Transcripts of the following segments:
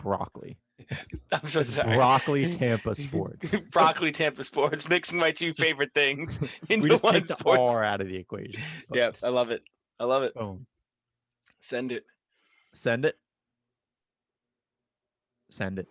broccoli. I'm so It's sorry. broccoli Tampa Sports. Broccoli Tampa Sports, mixing my two favorite things into We just one take the sport. R out of the equation. Yeah, I love it. I love it. Boom. Send it. Send it. Send it.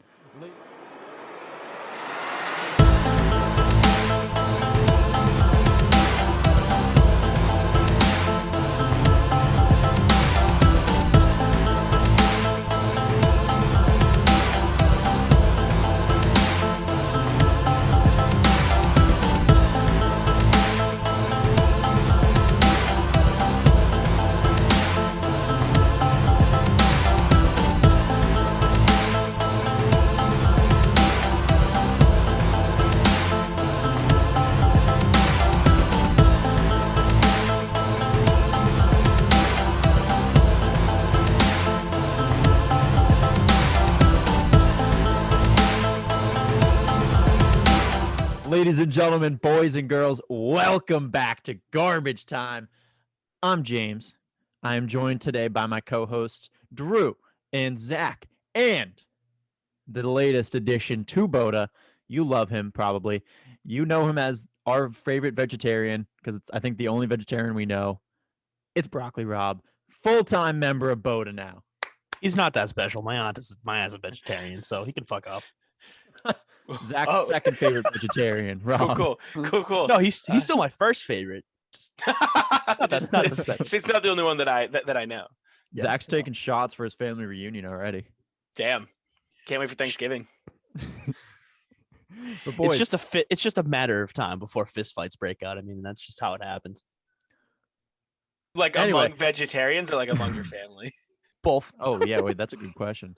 Ladies and gentlemen, boys and girls, welcome back to Garbage Time. I'm James. I am joined today by my co-hosts, Drew and Zack, and the latest addition to BOTA. You love him, probably. You know him as our favorite vegetarian, because it's, I think, the only vegetarian we know. It's Broccoli Rob, full-time member of BOTA now. He's not that special. My aunt's a vegetarian, so he can fuck off. Zach's second favorite vegetarian, Rob. Cool. No, he's still my first favorite. Just not that special. It's not the only one that I know. Zach's taking shots for his family reunion already. Damn. Can't wait for Thanksgiving. But boys, it's just a matter of time before fist fights break out. I mean, that's just how it happens. Like Anyway. among vegetarians or like among your family? Both. oh yeah, wait, that's a good question.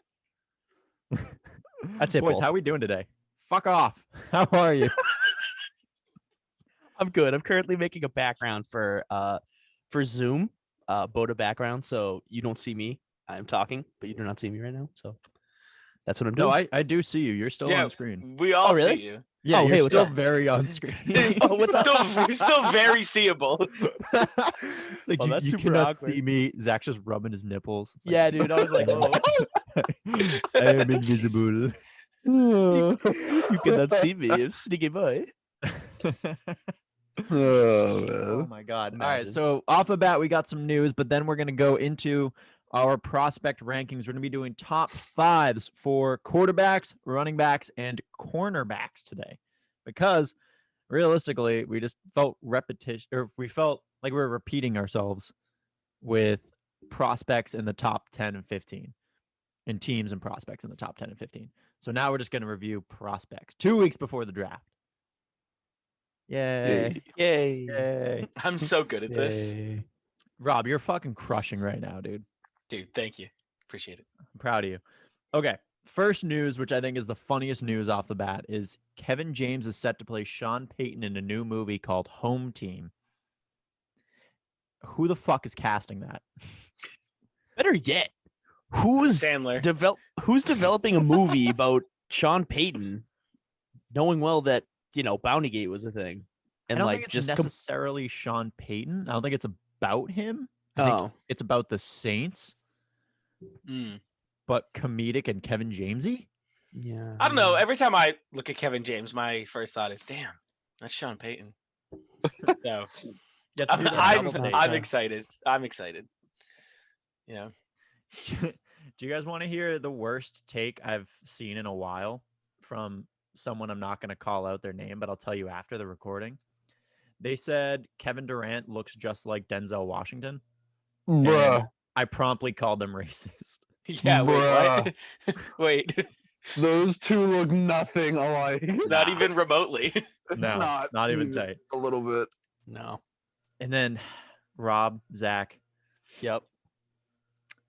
I'd say Boys, both. how we doing today? Fuck off. How are you? I'm good. I'm currently making a background for Zoom, BOTA background, so you don't see me. I'm talking, but you do not see me right now. So that's what I'm doing. No, I do see you. You're still on screen. We all Oh, really? see you. Yeah, Oh, you're hey, what's still up? very on screen. Oh, what's up? You're still very seeable. Like Well, that's you super cannot awkward. see me. Zach's just rubbing his nipples. It's like, Yeah, dude. I was like, oh, I am invisible. you cannot see me, you sneaky boy. Oh my God. All right. Imagine. So off the bat, we got some news, but then we're going to go into our prospect rankings. We're going to be doing top fives for quarterbacks, running backs, and cornerbacks today, because realistically, we just felt we felt like we were repeating ourselves with prospects in the top 10 and 15 and teams and prospects in the top 10 and 15. So now we're just going to review prospects 2 weeks before the draft. Yay. Yay. Yay. I'm so good at this. Yay. Rob, you're fucking crushing right now, dude. Dude, thank you. Appreciate it. I'm proud of you. Okay. First news, which I think is the funniest news off the bat, is Kevin James is set to play Sean Payton in a new movie called Home Team. Who the fuck is casting that? Better yet, who's Sandler. developing a movie about Sean Payton, knowing well that Bountygate was a thing, and I don't like think it's just necessarily Sean Payton. I don't think it's about him. I think it's about the Saints, Mm. but comedic and Kevin Jamesy. yeah. I don't know. Every time I look at Kevin James, my first thought is, damn, that's Sean Payton. So You have to do that double take. I'm excited. I'm excited. Yeah. Do you guys want to hear the worst take I've seen in a while from someone? I'm not going to call out their name, but I'll tell you after the recording. They said Kevin Durant looks just like Denzel Washington. Bruh. And I promptly called them racist. Yeah. Wait. What? Wait. Those two look nothing alike. Not even remotely. It's No, not even tight. A little bit. No. And then Rob, Zach, Yep.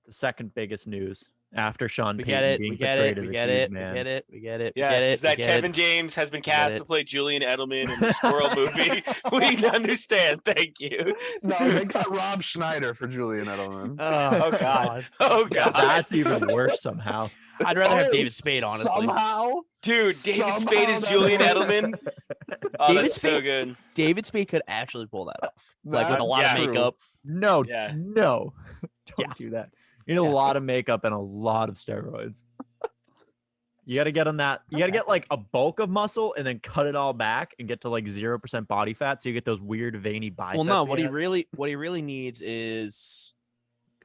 the second biggest news after Sean We Payton get it. being We get portrayed it. as We a get huge it. We man. get it. We get it. We Yes, get it. that we get Kevin it. James has been get cast it. to play Julian Edelman in the Squirrel movie. We understand. Thank you. No, they got Rob Schneider for Julian Edelman. Oh, God. Oh Yeah, God. that's even worse somehow. I'd rather have Oh, David Spade, honestly. Somehow. Dude, David Somehow Spade is that Julian works. Edelman. Oh, David that's so Spade- good. David Spade could actually pull that off, like with a lot Yeah. of makeup. No, Yeah. no, don't Yeah. do that. You need a Yeah. lot of makeup and a lot of steroids. You got to get on that. You got to get like a bulk of muscle and then cut it all back and get to like 0% body fat. So you get those weird veiny biceps. Well, no, he what he has. really needs is,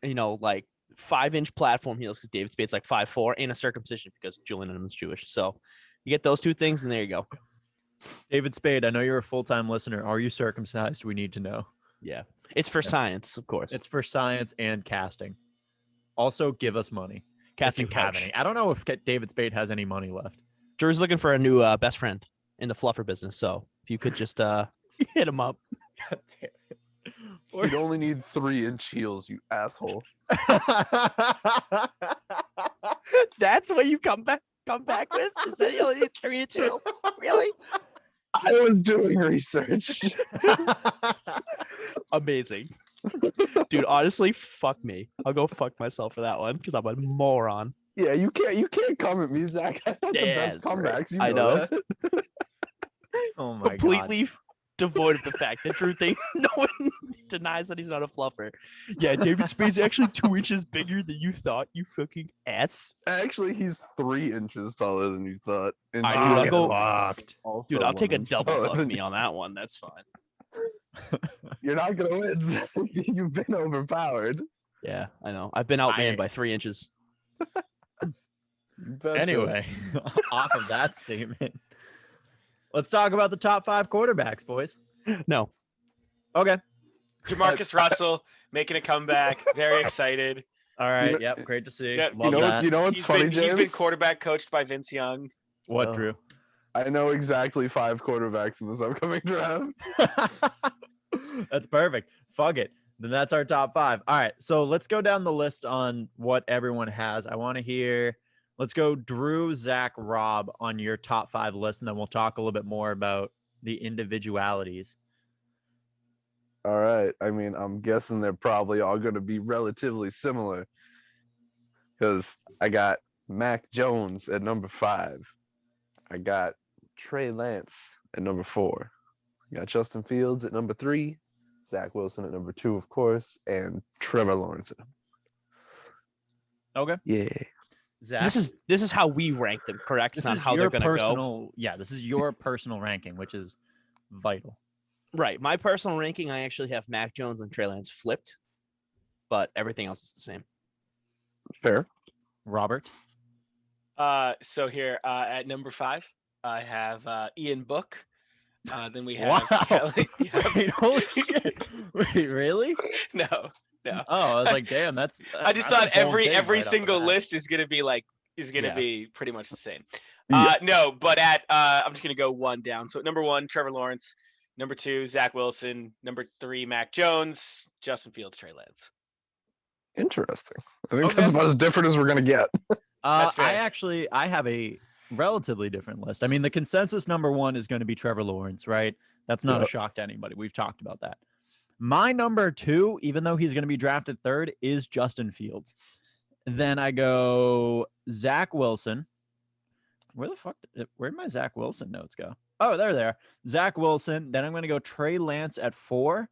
like 5-inch platform heels because David Spade's like 5'4", and a circumcision because Julian Edelman's Jewish. So you get those two things, and there you go. David Spade, I know you're a full-time listener. Are you circumcised? We need to know. Yeah, it's for science, of course. It's for science and casting. Also, give us money. Casting if you have couch. any. I don't know if David Spade has any money left. Drew's looking for a new best friend in the fluffer business. So if you could just hit him up. God damn it. You'd only need 3-inch heels, you asshole. That's what you come back with? Is that you only need 3-inch heels? Really? I was doing research. Amazing. Dude, honestly, fuck me. I'll go fuck myself for that one because I'm a moron. Yeah, you can't come at me, Zach. I had the Yeah, best that's right. comebacks. You I know. know. That. Oh my Completely devoid of the fact that Drew thinks no one denies that he's not a fluffer. Yeah, David Spade's actually 2 inches bigger than you thought, you fucking ass. Actually, he's 3 inches taller than you thought. And All right, God. dude, I'll Get go. fucked. also Dude, I'll take a 1 inch double taller fuck than me you. on that one. That's fine. You're not gonna win. Zach. You've been overpowered. Yeah, I know. I've been outmanned by 3 inches. Betcha. Anyway, off of that statement, let's talk about the top 5 quarterbacks, boys. No. Okay. Jamarcus Russell making a comeback. Very excited. All right. know- Yep. Great to see. Yeah, Love that. You know what's funny, He's James? been quarterback coached by Vince Young. What, Oh. Drew? I know exactly 5 quarterbacks in this upcoming draft. That's perfect. Fuck it. Then that's our top 5. All right. So let's go down the list on what everyone has. I want to hear. Let's go Drew, Zach, Rob on your top 5 list, and then we'll talk a little bit more about the individualities. All right. I mean, I'm guessing they're probably all going to be relatively similar because I got Mac Jones at number 5. I got Trey Lance at number 4. I got Justin Fields at number 3. Zach Wilson at number 2, of course, and Trevor Lawrence at number Okay. 1. Yeah. Zach, This is how we rank them, correct? this Not is how your they're gonna go. personal. Yeah, this is your personal ranking, which is vital. Right. My personal ranking, I actually have Mac Jones and Trey Lance flipped, but everything else is the same. Fair. Robert. So here at number 5, I have Ian Book. Then we have Wow. Kelly. Wait, holy shit. Wait, really? No. Oh, I was like, damn, that's. I just that's a thought bold every take right off the single bat. list is gonna be Yeah. be pretty much the same. Yeah. No, but at I'm just gonna go one down. So at number 1, Trevor Lawrence. Number 2, Zach Wilson. Number 3, Mac Jones. Justin Fields, Trey Lance. Interesting. I think Okay. that's about as different as we're going to get. That's fair. I have a relatively different list. I mean, the consensus number 1 is going to be Trevor Lawrence, right? That's not a Yep. shock to anybody. We've talked about that. My number 2, even though he's going to be drafted 3rd, is Justin Fields. Then I go Zach Wilson. Where'd my Zach Wilson notes go? Oh, there they are. Zach Wilson. Then I'm going to go Trey Lance at 4.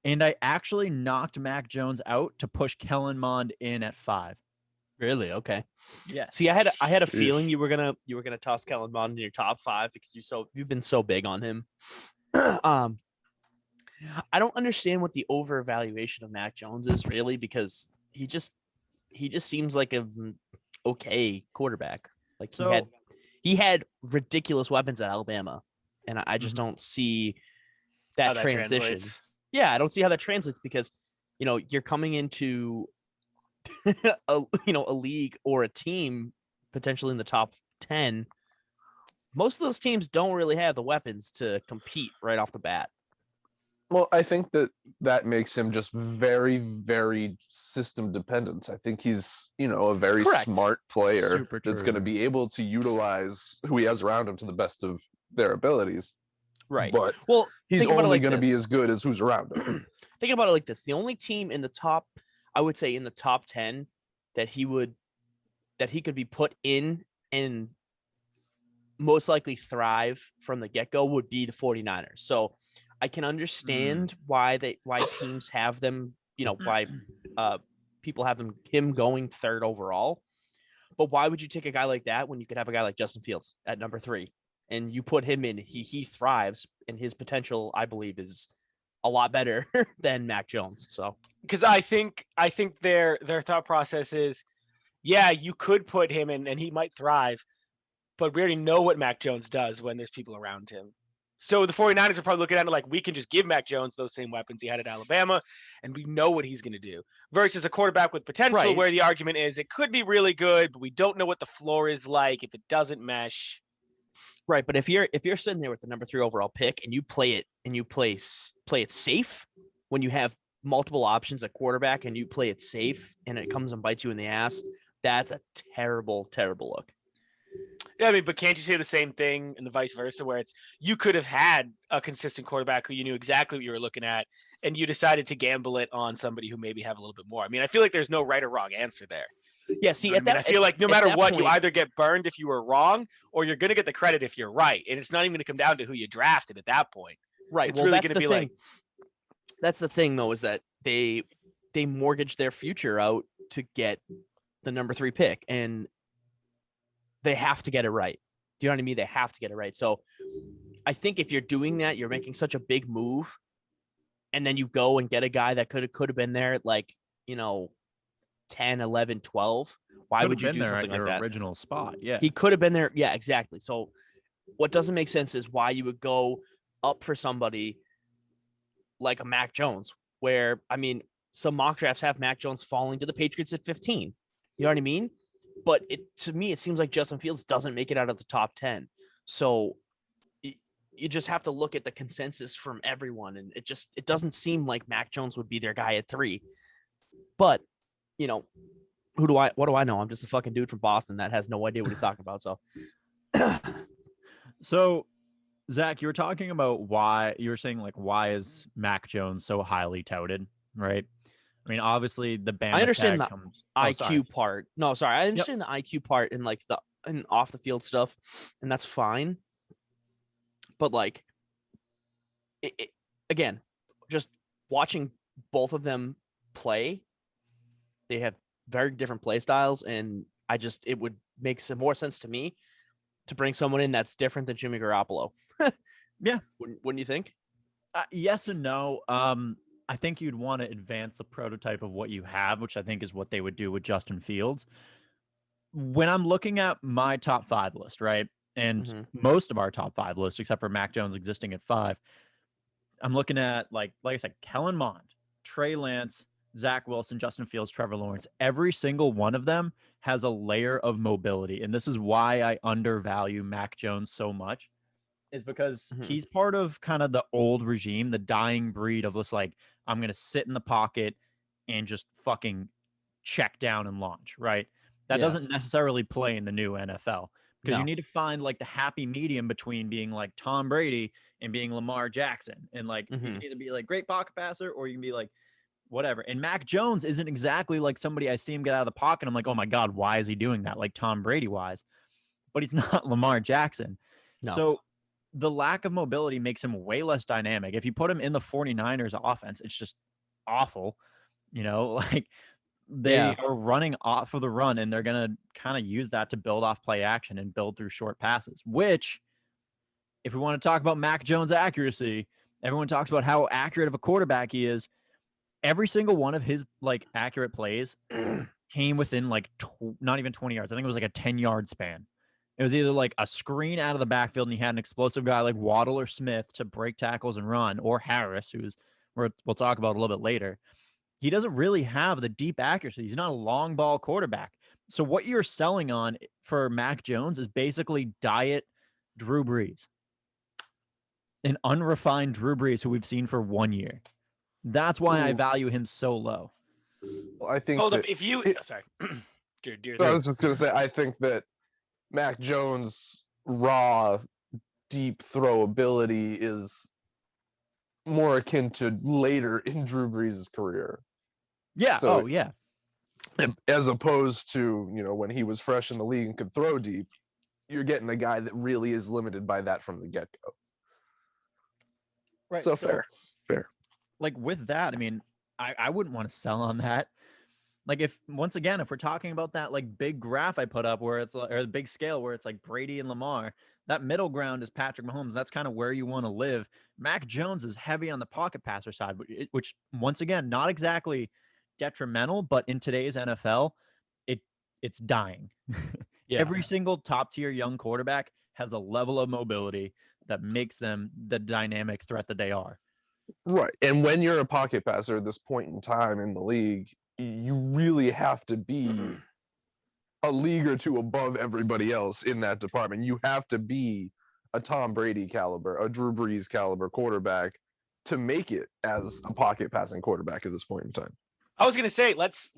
And I actually knocked Mac Jones out to push Kellen Mond in at 5. Really? Okay. Yeah. See, I had a Sheesh. feeling you were gonna toss Kellen Mond in your top 5 because you've been so big on him. I don't understand what the over-evaluation of Mac Jones is really because he just seems like a okay quarterback. Like So- he had ridiculous weapons at Alabama, and I just don't see How that transition. translates. Yeah, I don't see how that translates because you're coming into a league or a team potentially in the top 10. Most of those teams don't really have the weapons to compete right off the bat. Well, I think that makes him just very, very system dependent. I think he's, a very Correct. smart player Super that's true. going to be able to utilize who he has around him to the best of their abilities. Right. But Well, he's think about it only like going to be this. as good as who's around him. Think about it like this. The only team in the top, I would say in the top 10 that he could be put in and most likely thrive from the get-go would be the 49ers. So I can understand why teams have them, why people have him going 3rd overall. But why would you take a guy like that when you could have a guy like Justin Fields at number 3, and you put him in? He thrives, and his potential, I believe, is a lot better than Mac Jones. So because I think their thought process is, yeah, you could put him in and he might thrive, but we already know what Mac Jones does when there's people around him. So the 49ers are probably looking at it like, we can just give Mac Jones those same weapons he had at Alabama, and we know what he's going to do. Versus a quarterback with potential, Right. where the argument is it could be really good, but we don't know what the floor is like if it doesn't mesh. right, but if you're sitting there with the number 3 overall pick and you play it it safe when you have multiple options at quarterback and you play it safe and it comes and bites you in the ass, that's a terrible, terrible look. Yeah, I mean, but can't you say the same thing and the vice versa, where it's you could have had a consistent quarterback who you knew exactly what you were looking at, and you decided to gamble it on somebody who maybe have a little bit more. I mean, I feel like there's no right or wrong answer there. Yeah, see, You know what I mean? I feel like no matter what, you either get burned if you were wrong, or you're going to get the credit if you're right, and it's not even going to come down to who you drafted at that point. Right. It's Well, really that's going to the be thing. like, That's the thing, though, is that they mortgage their future out to get the number 3 pick, and they have to get it right. Do you know what I mean? They have to get it right. So I think if you're doing that, you're making such a big move, and then you go and get a guy that could have been there at, like, 10, 11, 12. Why would you do something like that? Original spot. Yeah. He could have been there. Yeah, exactly. So what doesn't make sense is why you would go up for somebody like a Mac Jones, where, I mean, some mock drafts have Mac Jones falling to the Patriots at 15. You know what I mean? But to me, it seems like Justin Fields doesn't make it out of the top 10. So you just have to look at the consensus from everyone. And it doesn't seem like Mac Jones would be their guy at 3. But, what do I know? I'm just a fucking dude from Boston that has no idea what he's talking about. So, So, Zach, you were talking about why is Mac Jones so highly touted, right? I mean, obviously the Bama I understand tag the comes. IQ part. No, sorry. I understand the IQ part and like and off the field stuff, and that's fine. But like, again, just watching both of them play, they have very different play styles, and it would make some more sense to me to bring someone in that's different than Jimmy Garoppolo. Yeah, wouldn't you think? Yes and no. I think you'd want to advance the prototype of what you have, which I think is what they would do with Justin Fields. When I'm looking at my top 5 list, right, and most of our top 5 lists, except for Mac Jones existing at 5, I'm looking at, like I said, Kellen Mond, Trey Lance, Zach Wilson, Justin Fields, Trevor Lawrence. Every single one of them has a layer of mobility, and this is why I undervalue Mac Jones so much. Is because he's part of kind of the old regime, the dying breed of this, like, I'm going to sit in the pocket and just fucking check down and launch, right? That doesn't necessarily play in the new NFL, because you need to find like the happy medium between being like Tom Brady and being Lamar Jackson. And like, you can either be like great pocket passer or you can be like whatever. And Mac Jones isn't exactly like somebody I see him get out of the pocket. I'm like, oh my God, why is he doing that? Like Tom Brady wise, but he's not Lamar Jackson. No. So the lack of mobility makes him way less dynamic. If you put him in the 49ers offense, it's just awful. Like they are running off of the run, and they're going to kind of use that to build off play action and build through short passes, which, if we want to talk about Mac Jones accuracy, everyone talks about how accurate of a quarterback he is. Every single one of his like accurate plays came within like not even 20 yards. I think it was like a 10-yard span. It was either like a screen out of the backfield and he had an explosive guy like Waddle or Smith to break tackles and run, or Harris, we'll talk about a little bit later. He doesn't really have the deep accuracy. He's not a long ball quarterback. So what you're selling on for Mac Jones is basically diet Drew Brees. An unrefined Drew Brees who we've seen for 1 year. That's why I value him so low. Well, I think hold up. If you, sorry. I was just going to say, I think that Mac Jones' raw, deep throw ability is more akin to later in Drew Brees' career. Yeah. So, yeah. As opposed to, when he was fresh in the league and could throw deep, you're getting a guy that really is limited by that from the get-go. Right. So fair. Like with that, I mean, I wouldn't want to sell on that. Like if once again, if we're talking about that like big graph I put up where it's or the big scale where it's like Brady and Lamar, that middle ground is Patrick Mahomes. That's kind of where you want to live. Mac Jones is heavy on the pocket passer side, which once again, not exactly detrimental, but in today's NFL, it's dying. Yeah. Every single top tier young quarterback has a level of mobility that makes them the dynamic threat that they are. Right. And when you're a pocket passer at this point in time in the league, you really have to be a league or two above everybody else in that department. You have to be a Tom Brady caliber, a Drew Brees caliber quarterback to make it as a pocket passing quarterback at this point in time. I was gonna say let's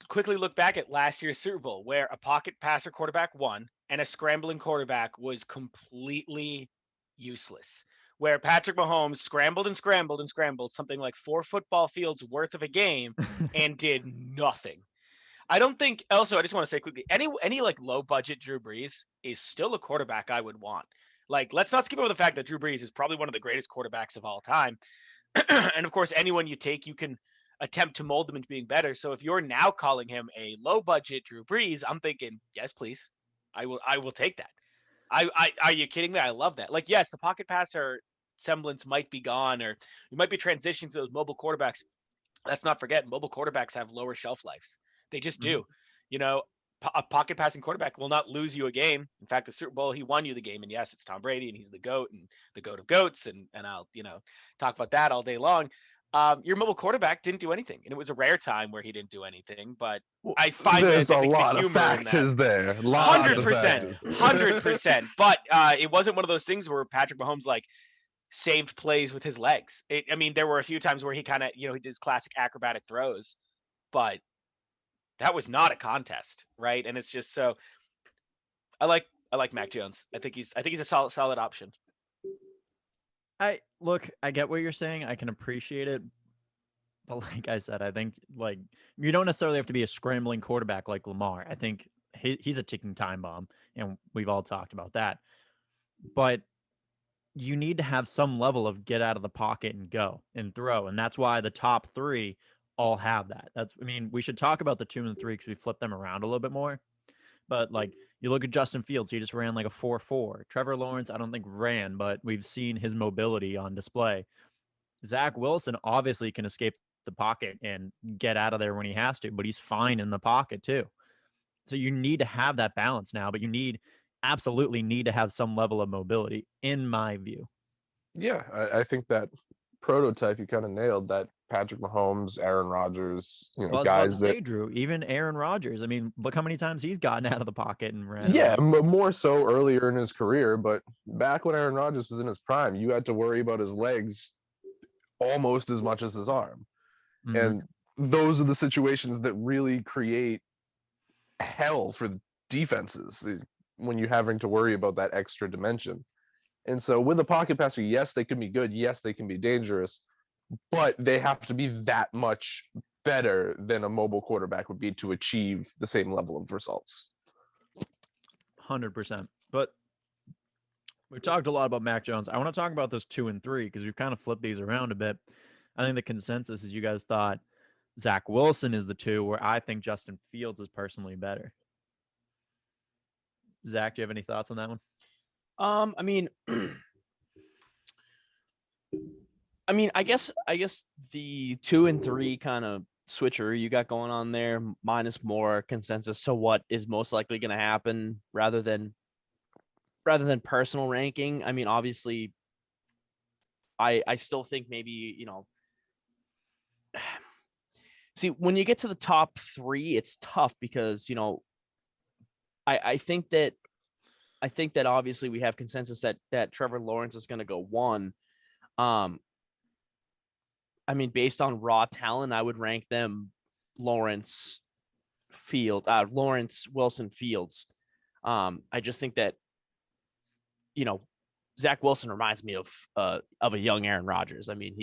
quickly look back at last year's Super Bowl where a pocket passer quarterback won and a scrambling quarterback was completely useless. Where Patrick Mahomes scrambled and scrambled and scrambled something like 4 football fields worth of a game and did nothing. I don't think. Also, I just want to say quickly, any like low budget Drew Brees is still a quarterback I would want. Like, let's not skip over the fact that Drew Brees is probably one of the greatest quarterbacks of all time. And of course, anyone you take, you can attempt to mold them into being better. So if you're now calling him a low budget Drew Brees, I'm thinking, yes, please, I will take that. Are you kidding me? I love that. Like, yes, the pocket passer semblance might be gone, or you might be transitioning to those mobile quarterbacks. Let's not forget, mobile quarterbacks have lower shelf lives. They just do. You know, a pocket passing quarterback will not lose you a game. In fact, the Super Bowl, he won you the game. And yes, it's Tom Brady and he's the GOAT and the GOAT of GOATs. And I'll, talk about that all day long. Your mobile quarterback didn't do anything. And it was a rare time where he didn't do anything. But I find there's the a lot humor of factors in that. there. Lots of 100%. factors. 100%. But it wasn't one of those things where Patrick Mahomes, like, saved plays with his legs. I mean, there were a few times where he kind of, he did his classic acrobatic throws. But that was not a contest, right? And it's just so I like Mac Jones. I think he's a solid option. I get what you're saying. I can appreciate it. But like I said, I think like you don't necessarily have to be a scrambling quarterback like Lamar. I think he's a ticking time bomb, and we've all talked about that. But you need to have some level of get out of the pocket and go and throw. And that's why the top 3 all have that. We should talk about the 2 and 3 because we flip them around a little bit more. But like you look at Justin Fields, he just ran like a 4.4. Trevor Lawrence, I don't think ran, but we've seen his mobility on display. Zach Wilson obviously can escape the pocket and get out of there when he has to, but he's fine in the pocket too. So you need to have that balance now, but you absolutely need to have some level of mobility, in my view. Yeah, I think that prototype you kind of nailed, that Patrick Mahomes, Aaron Rodgers, guys that Drew, even Aaron Rodgers. I mean, look how many times he's gotten out of the pocket and ran. Yeah, more so earlier in his career, but back when Aaron Rodgers was in his prime, you had to worry about his legs almost as much as his arm. Mm-hmm. And those are the situations that really create hell for defenses when you're having to worry about that extra dimension. And so with a pocket passer, yes, they can be good. Yes, they can be dangerous, but they have to be that much better than a mobile quarterback would be to achieve the same level of results. 100%. But we've talked a lot about Mac Jones. I want to talk about those 2 and 3 because we've kind of flipped these around a bit. I think the consensus is you guys thought Zach Wilson is the 2, where I think Justin Fields is personally better. Zach, do you have any thoughts on that one? I guess the 2 and 3 kind of switcheroo you got going on there, minus more consensus to what is most likely going to happen rather than personal ranking. I mean, obviously, I still think maybe, see, when you get to the top 3, it's tough because, I think that obviously we have consensus that Trevor Lawrence is going to go 1. I mean, based on raw talent, I would rank them Lawrence, Wilson, Fields. I just think that, Zach Wilson reminds me of a young Aaron Rodgers. I mean,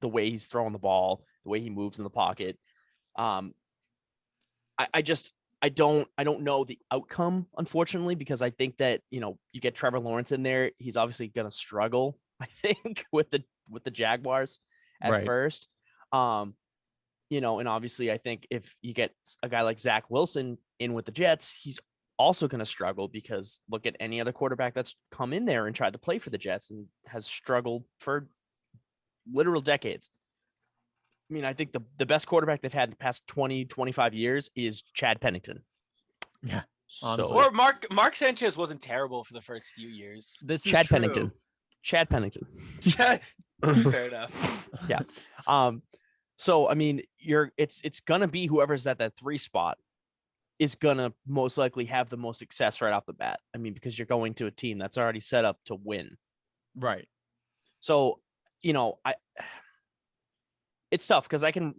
the way he's throwing the ball, the way he moves in the pocket. I don't know the outcome, unfortunately, because I think that, you get Trevor Lawrence in there, he's obviously going to struggle, I think, with the Jaguars at first. and obviously I think if you get a guy like Zach Wilson in with the Jets, he's also going to struggle because look at any other quarterback that's come in there and tried to play for the Jets and has struggled for literal decades. I mean, I think the best quarterback they've had in the past 20, 25 years is Chad Pennington. Yeah. So, Honestly. Or Mark Sanchez wasn't terrible for the first few years. This is Chad true. Pennington. Chad Pennington. Fair enough. Yeah. So I mean, it's gonna be whoever's at that 3 spot is gonna most likely have the most success right off the bat. I mean, because you're going to a team that's already set up to win. Right. So, it's tough because I can,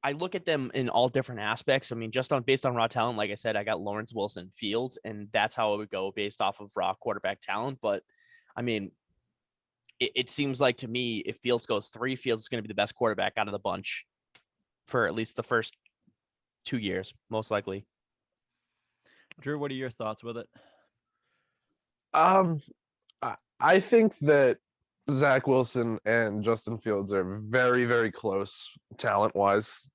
I look at them in all different aspects. I mean, based on raw talent, like I said, I got Lawrence, Wilson, Fields, and that's how it would go based off of raw quarterback talent. But I mean, it seems like to me, if Fields goes 3, Fields is going to be the best quarterback out of the bunch for at least the first 2 years, most likely. Drew, what are your thoughts with it? I think that Zach Wilson and Justin Fields are very, very close talent-wise.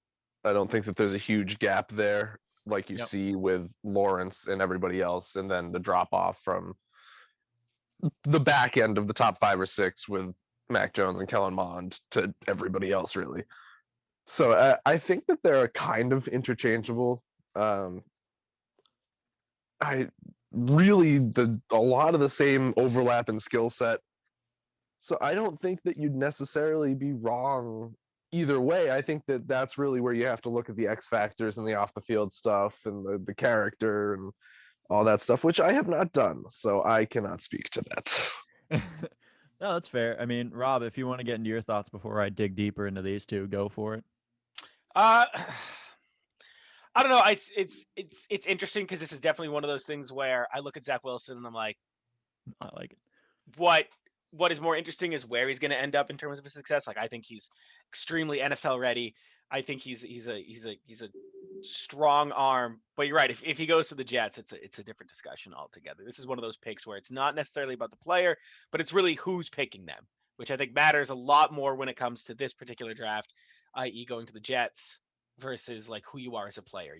I don't think that there's a huge gap there like you see with Lawrence and everybody else, and then the drop-off from the back end of the top 5 or 6 with Mac Jones and Kellen Mond to everybody else, really. So I think that they're kind of interchangeable. A lot of the same overlap in skill set. So I don't think that you'd necessarily be wrong either way. I think that that's really where you have to look at the X factors and the off the field stuff and the character and all that stuff, which I have not done. So I cannot speak to that. No, that's fair. I mean, Rob, if you want to get into your thoughts before I dig deeper into these two, go for it. I don't know. It's interesting because this is definitely one of those things where I look at Zach Wilson and I'm like, I like it. What is more interesting is where he's going to end up in terms of his success. Like I think he's extremely NFL ready. I think he's a strong arm. But you're right. If he goes to the Jets, it's a different discussion altogether. This is one of those picks where it's not necessarily about the player, but it's really who's picking them, which I think matters a lot more when it comes to this particular draft, i.e., going to the Jets versus like who you are as a player.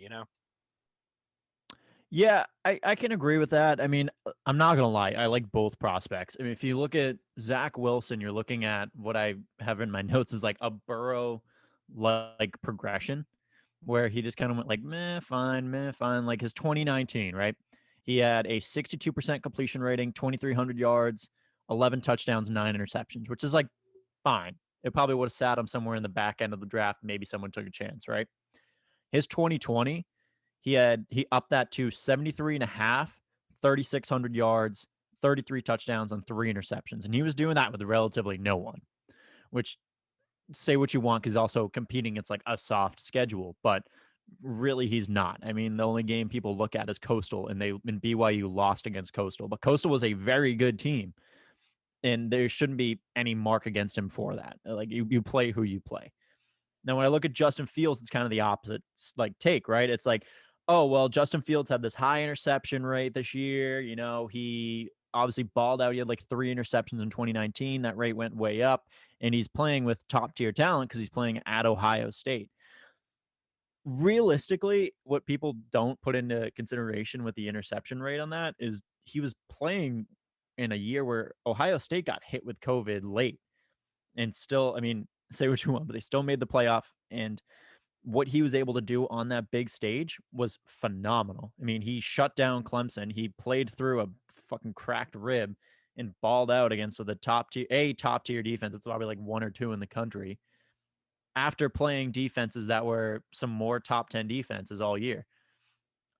Yeah, I can agree with that. I mean, I'm not gonna lie, I like both prospects. I mean, if you look at Zach Wilson, you're looking at what I have in my notes is like a Burrow like progression, where he just kind of went like meh, fine, like his 2019, right? He had a 62% completion rating, 2,300 yards, 11 touchdowns, 9 interceptions, which is like fine. It probably would have sat him somewhere in the back end of the draft. Maybe someone took a chance, right? His 2020, he upped that to 73.5, 3,600 yards, 33 touchdowns on 3 interceptions. And he was doing that with relatively no one, which say what you want because he's also competing against like a soft schedule, but really he's not. I mean, the only game people look at is Coastal, and BYU lost against Coastal, but Coastal was a very good team, and there shouldn't be any mark against him for that. Like you play who you play. Now, when I look at Justin Fields, it's kind of the opposite like take, right? It's like, oh, well, Justin Fields had this high interception rate this year. He obviously balled out. He had like 3 interceptions in 2019. That rate went way up, and he's playing with top tier talent because he's playing at Ohio State. Realistically, what people don't put into consideration with the interception rate on that is he was playing in a year where Ohio State got hit with COVID late, and still, I mean, say what you want, but they still made the playoff, and what he was able to do on that big stage was phenomenal. I mean, he shut down Clemson. He played through a fucking cracked rib and balled out against the top tier defense. It's probably like 1 or 2 in the country after playing defenses that were some more top 10 defenses all year.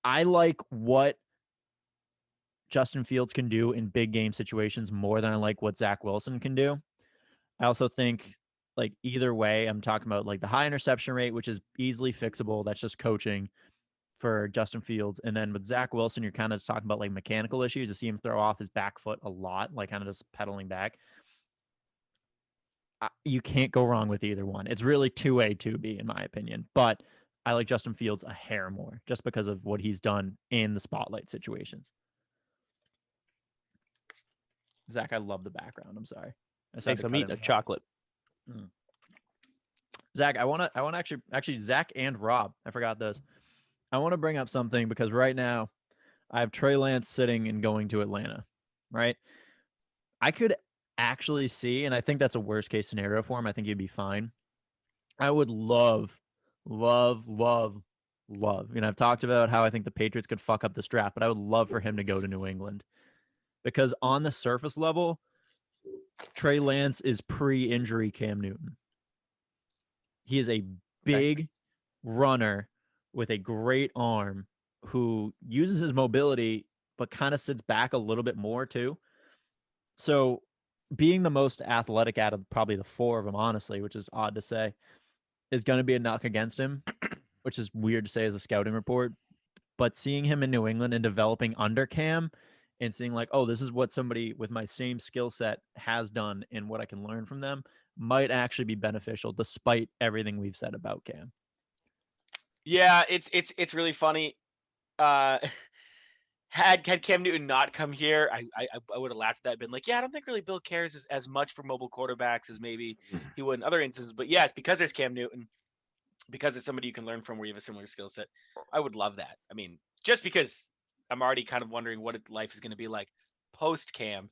I like what Justin Fields can do in big game situations more than I like what Zach Wilson can do. I also think like either way, I'm talking about like the high interception rate, which is easily fixable. That's just coaching for Justin Fields. And then with Zach Wilson, you're kind of just talking about like mechanical issues. To see him throw off his back foot a lot, like kind of just pedaling back. You can't go wrong with either one. It's really 2A, 2B in my opinion. But I like Justin Fields a hair more just because of what he's done in the spotlight situations. Zach, I love the background. I'm sorry. Thanks. I'm eating a chocolate. Zach, I want to actually Zach and Rob. I forgot this. I want to bring up something because right now I have Trey Lance sitting and going to Atlanta, right? I could actually see, and I think that's a worst case scenario for him. I think he'd be fine. I would love. I've talked about how I think the Patriots could fuck up this draft, but I would love for him to go to New England because on the surface level, Trey Lance is pre-injury Cam Newton. He is a big runner with a great arm who uses his mobility but kind of sits back a little bit more too. So being the most athletic out of probably the four of them, honestly, which is odd to say, is going to be a knock against him, which is weird to say as a scouting report. But seeing him in New England and developing under Cam and seeing like, oh, this is what somebody with my same skill set has done and what I can learn from them might actually be beneficial despite everything we've said about Cam. Yeah, it's really funny. Had Cam Newton not come here, I would have laughed at that, been like, yeah, I don't think really Bill cares as much for mobile quarterbacks as maybe he would in other instances. But yes, because there's Cam Newton, because it's somebody you can learn from where you have a similar skill set, I would love that. I mean, just because I'm already kind of wondering what life is going to be like post Cam.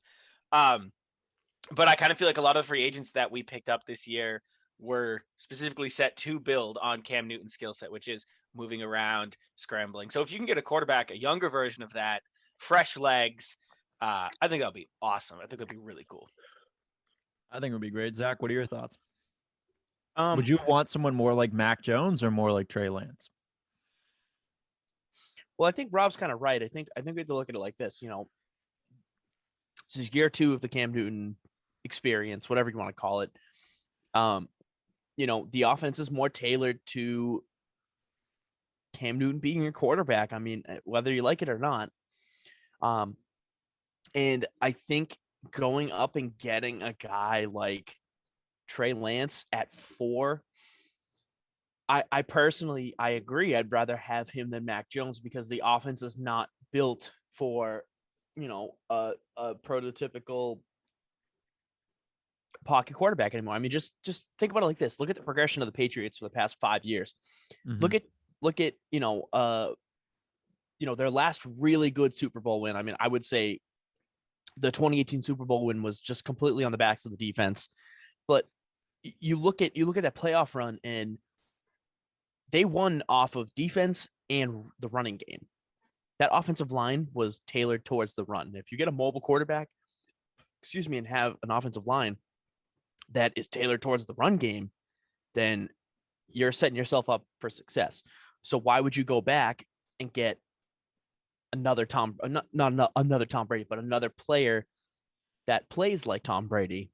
But I kind of feel like a lot of free agents that we picked up this year were specifically set to build on Cam Newton's skill set, which is moving around, scrambling. So if you can get a quarterback, a younger version of that, fresh legs, I think that'll be awesome. I think that'd be really cool. I think it would be great. Zach, what are your thoughts? Um, Would you want someone more like Mac Jones or more like Trey Lance? Well, I think Rob's kind of right. I think we have to look at it like this. This is year 2 of the Cam Newton experience, whatever you want to call it. The offense is more tailored to Cam Newton being your quarterback. I mean, whether you like it or not. And I think going up and getting a guy like Trey Lance at 4, I personally, I agree. I'd rather have him than Mac Jones because the offense is not built for, a prototypical pocket quarterback anymore. I mean, just think about it like this. Look at the progression of the Patriots for the past 5 years. Mm-hmm. Look at their last really good Super Bowl win. I mean, I would say the 2018 Super Bowl win was just completely on the backs of the defense. But you look at that playoff run, and they won off of defense and the running game. That offensive line was tailored towards the run. If you get a mobile quarterback, and have an offensive line that is tailored towards the run game, then you're setting yourself up for success. So why would you go back and get another not another Tom Brady, but another player that plays like Tom Brady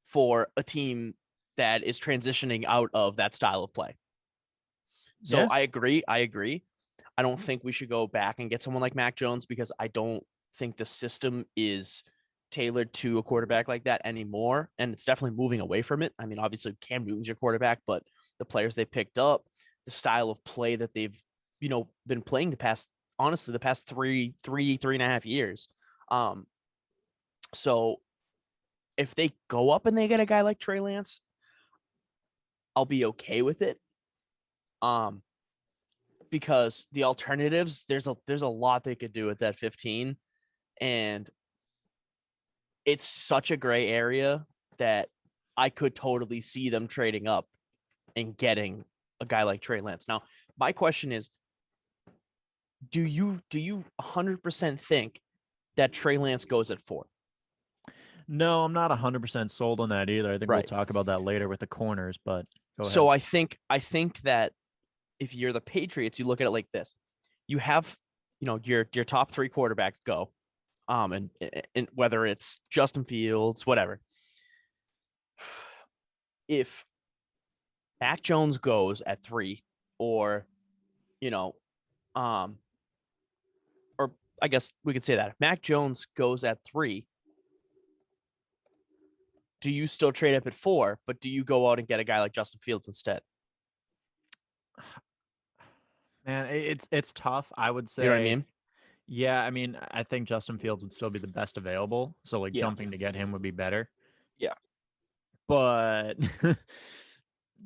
for a team that is transitioning out of that style of play? So Yes. I agree. I don't think we should go back and get someone like Mac Jones because I don't think the system is tailored to a quarterback like that anymore. And it's definitely moving away from it. I mean, obviously Cam Newton's your quarterback, but the players they picked up, the style of play that they've, been playing the past three and a half years. So if they go up and they get a guy like Trey Lance, I'll be okay with it. Because the alternatives, there's a lot they could do with that 15, and it's such a gray area that I could totally see them trading up and getting a guy like Trey Lance. Now, my question is, do you 100% think that Trey Lance goes at 4? No, I'm not 100% sold on that either. I think we'll Right. talk about that later with the corners, but go ahead. So I think that if you're the Patriots, you look at it like this. You have, your top 3 quarterbacks go. And whether it's Justin Fields, whatever. If Mac Jones goes at 3, or, or I guess we could say that if Mac Jones goes at 3, do you still trade up at 4, but do you go out and get a guy like Justin Fields instead? Man, it's tough. I would say. You know what I mean? Yeah, I mean, I think Justin Fields would still be the best available. So Yeah. jumping to get him would be better. Yeah. But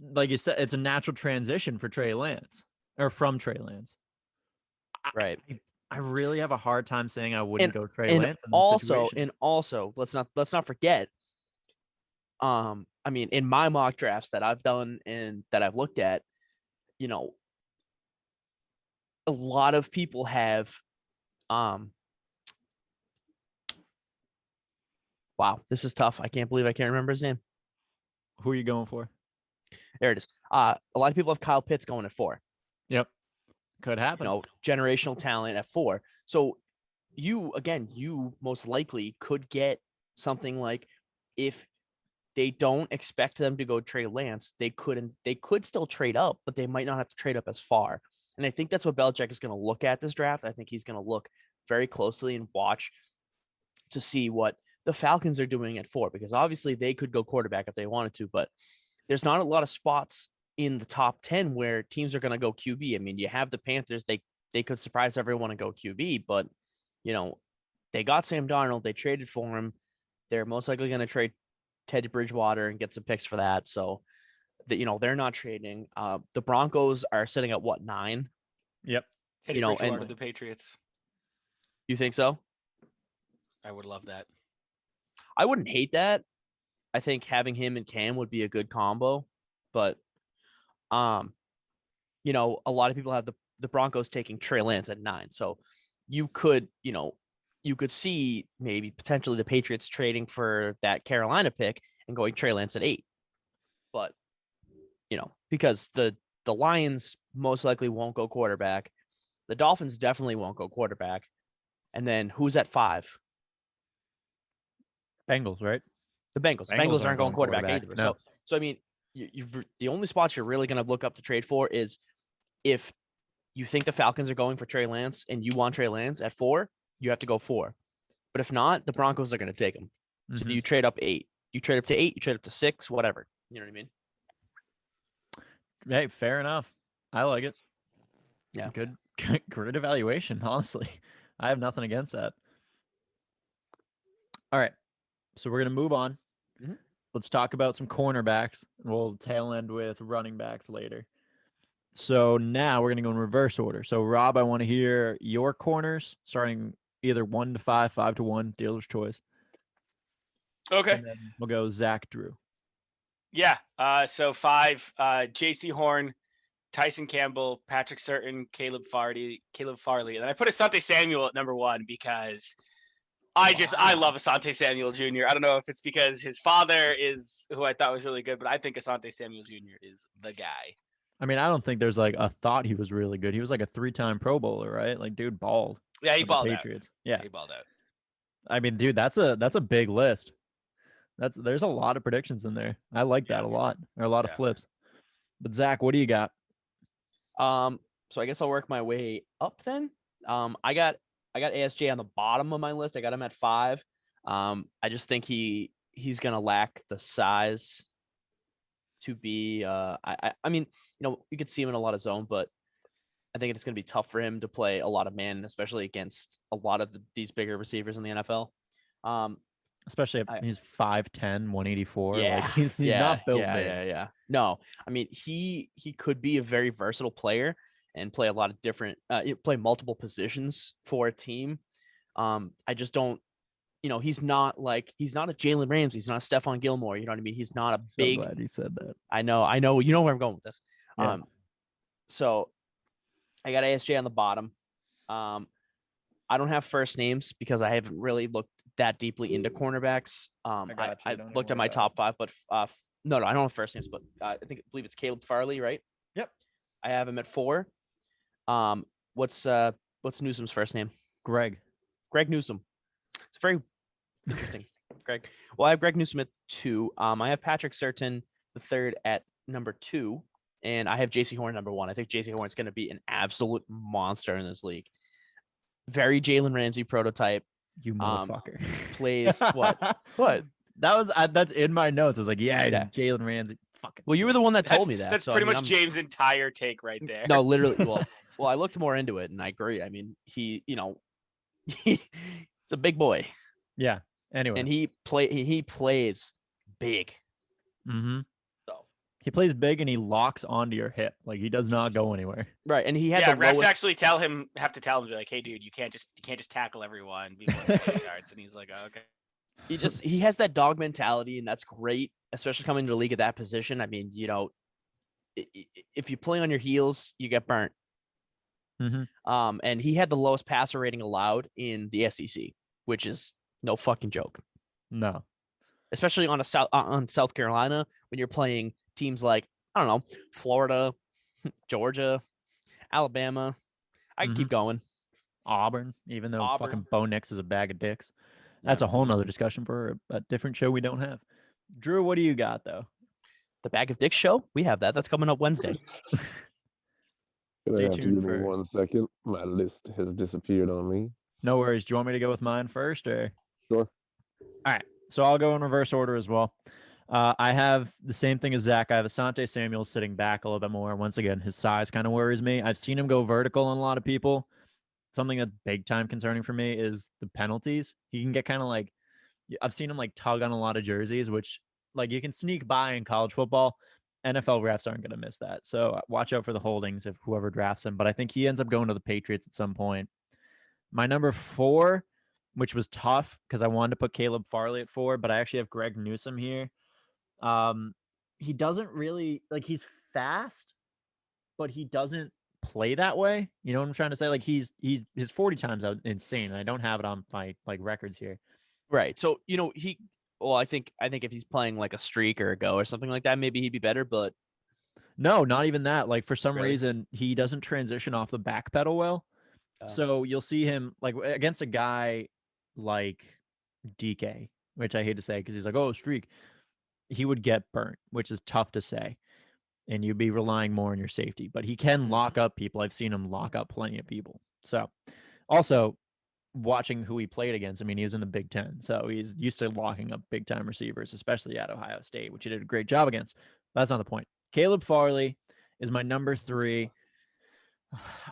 like you said, it's a natural transition for Trey Lance or from Trey Lance. Right. I really have a hard time saying I wouldn't go Trey And Lance in that situation. also, let's not forget. I mean, in my mock drafts that I've done and that I've looked at, you know, a lot of people have, wow, this is tough. I can't believe I can't remember his name. Who are you going for? There it is. A lot of people have Kyle Pitts going at 4. Yep. Could happen. You know, generational talent at 4. So you most likely could get something like, if they don't expect them to go Trey Lance, they could still trade up, but they might not have to trade up as far. And I think that's what Belichick is going to look at this draft. I think he's going to look very closely and watch to see what the Falcons are doing at 4, because obviously they could go quarterback if they wanted to, but there's not a lot of spots in the top 10 where teams are going to go QB. I mean, you have the Panthers, they could surprise everyone and go QB, but you know, they got Sam Darnold, they traded for him. They're most likely going to trade Teddy Bridgewater and get some picks for that. So that, you know, they're not trading. The Broncos are sitting at what, 9? Yep. Teddy Bridgewater to the Patriots. You think so? I would love that. I wouldn't hate that. I think having him and Cam would be a good combo, but you know, a lot of people have the Broncos taking Trey Lance at 9. So you could see maybe potentially the Patriots trading for that Carolina pick and going Trey Lance at 8. But, you know, because the Lions most likely won't go quarterback. The Dolphins definitely won't go quarterback. And then who's at 5? Bengals, right? The Bengals. Bengals aren't going quarterback either. No. So I mean, the only spots you're really going to look up to trade for is if you think the Falcons are going for Trey Lance and you want Trey Lance at 4, you have to go 4. But if not, the Broncos are going to take him. So do you trade up 8? You trade up to 8, you trade up to 6, whatever. You know what I mean? Hey, fair enough. I like it. Yeah. Good evaluation, honestly. I have nothing against that. All right. So we're going to move on. Mm-hmm. Let's talk about some cornerbacks. We'll tail end with running backs later. So now we're going to go in reverse order. So, Rob, I want to hear your corners starting either 1 to 5, 5 to 1, dealer's choice. Okay. And then we'll go Zack, Drew. Yeah. So 5, J.C. Horn, Tyson Campbell, Patrick Surtain, Caleb Farley. And then I put Asante Samuel at number 1 because I love Asante Samuel Jr. I don't know if it's because his father is who I thought was really good, but I think Asante Samuel Jr. is the guy. I mean, I don't think there's like a thought he was really good. He was like a 3-time Pro Bowler, right? Like, dude balled. Yeah, he balled out. Patriots. Yeah, he balled out. I mean, dude, that's a big list. There's a lot of predictions in there. I like that a lot. Or a lot of flips. But Zack, what do you got? So I guess I'll work my way up then. I got ASJ on the bottom of my list. I got him at 5. I just think he's gonna lack the size to be I mean, you know, you could see him in a lot of zone, but I think it's gonna be tough for him to play a lot of man, especially against a lot of these bigger receivers in the NFL. Especially if he's 5'10", 184. Yeah, like he's not built big. Yeah. No, I mean he could be a very versatile player and play a lot of different play multiple positions for a team. I just don't, you know, he's not a Jalen Ramsey, he's not a Stephon Gilmore, you know what I mean? He's not a big. Glad he said that. I know, you know where I'm going with this. Yeah. So I got ASJ on the bottom. I don't have first names because I haven't really looked that deeply into cornerbacks. I looked at my top 5, but no, I don't have first names, but I believe it's Caleb Farley, right? Yep. I have him at 4. What's Newsom's first name? Greg Newsom. It's very interesting. Greg. Well, I have Greg Newsom at 2. I have Patrick Surtain the 3rd at number 2, and I have J.C. Horn number 1. I think J.C. Horn is going to be an absolute monster in this league. Very Jalen Ramsey prototype. You motherfucker. Plays what? What? That's in my notes. I was like, he's Jalen Ramsey. Fucking. Well, you were the one that told me that. That's pretty much James' entire take right there. No, literally. Well, I looked more into it, and I agree. I mean, he's a big boy. Yeah. Anyway, and he plays big. Mm-hmm. So He plays big and he locks onto your hip. Like he does not go anywhere. Right, and he had Yeah, the refs lowest. actually have to tell him, be like, hey, dude, you can't just tackle everyone before the play starts. And he's like, oh, okay. He has that dog mentality, and that's great, especially coming to the league at that position. I mean, if you play on your heels, you get burnt. Mm-hmm. And he had the lowest passer rating allowed in the SEC, which is no fucking joke. No. Especially on South Carolina when you're playing teams like, I don't know, Florida, Georgia, Alabama. I can keep going. Auburn, even though Auburn. fucking Bo Nix is a bag of dicks. That's a whole nother discussion for a different show we don't have. Drew, what do you got though? The Bag of Dicks show? We have that. That's coming up Wednesday. Stay Have to tuned give me for 1 second. My list has disappeared on me. No worries. Do you want me to go with mine first or? Sure. All right. So I'll go in reverse order as well. I have the same thing as Zach. I have Asante Samuel sitting back a little bit more. Once again, his size kind of worries me. I've seen him go vertical on a lot of people. Something that's big time concerning for me is the penalties. He can get kind of like, I've seen him like tug on a lot of jerseys, which like you can sneak by in college football. NFL refs aren't going to miss that. So watch out for the holdings if whoever drafts him. But I think he ends up going to the Patriots at some point. My number 4, which was tough because I wanted to put Caleb Farley at 4, but I actually have Greg Newsome here. He doesn't really like, he's fast, but he doesn't play that way. You know what I'm trying to say? Like his 40 times out insane. And I don't have it on my like records here. Right. So, I think if he's playing like a streak or a go or something like that, maybe he'd be better, but no, not even that. Like for some Really? reason, he doesn't transition off the back pedal well. Oh. So you'll see him like against a guy like DK, which I hate to say because he's like, oh, streak. He would get burnt, which is tough to say. And you'd be relying more on your safety. But he can lock up people. I've seen him lock up plenty of people. So also watching who he played against, I mean, he was in the Big Ten. So he's used to locking up big time receivers, especially at Ohio State, which he did a great job against. That's not the point. Caleb Farley is my number 3.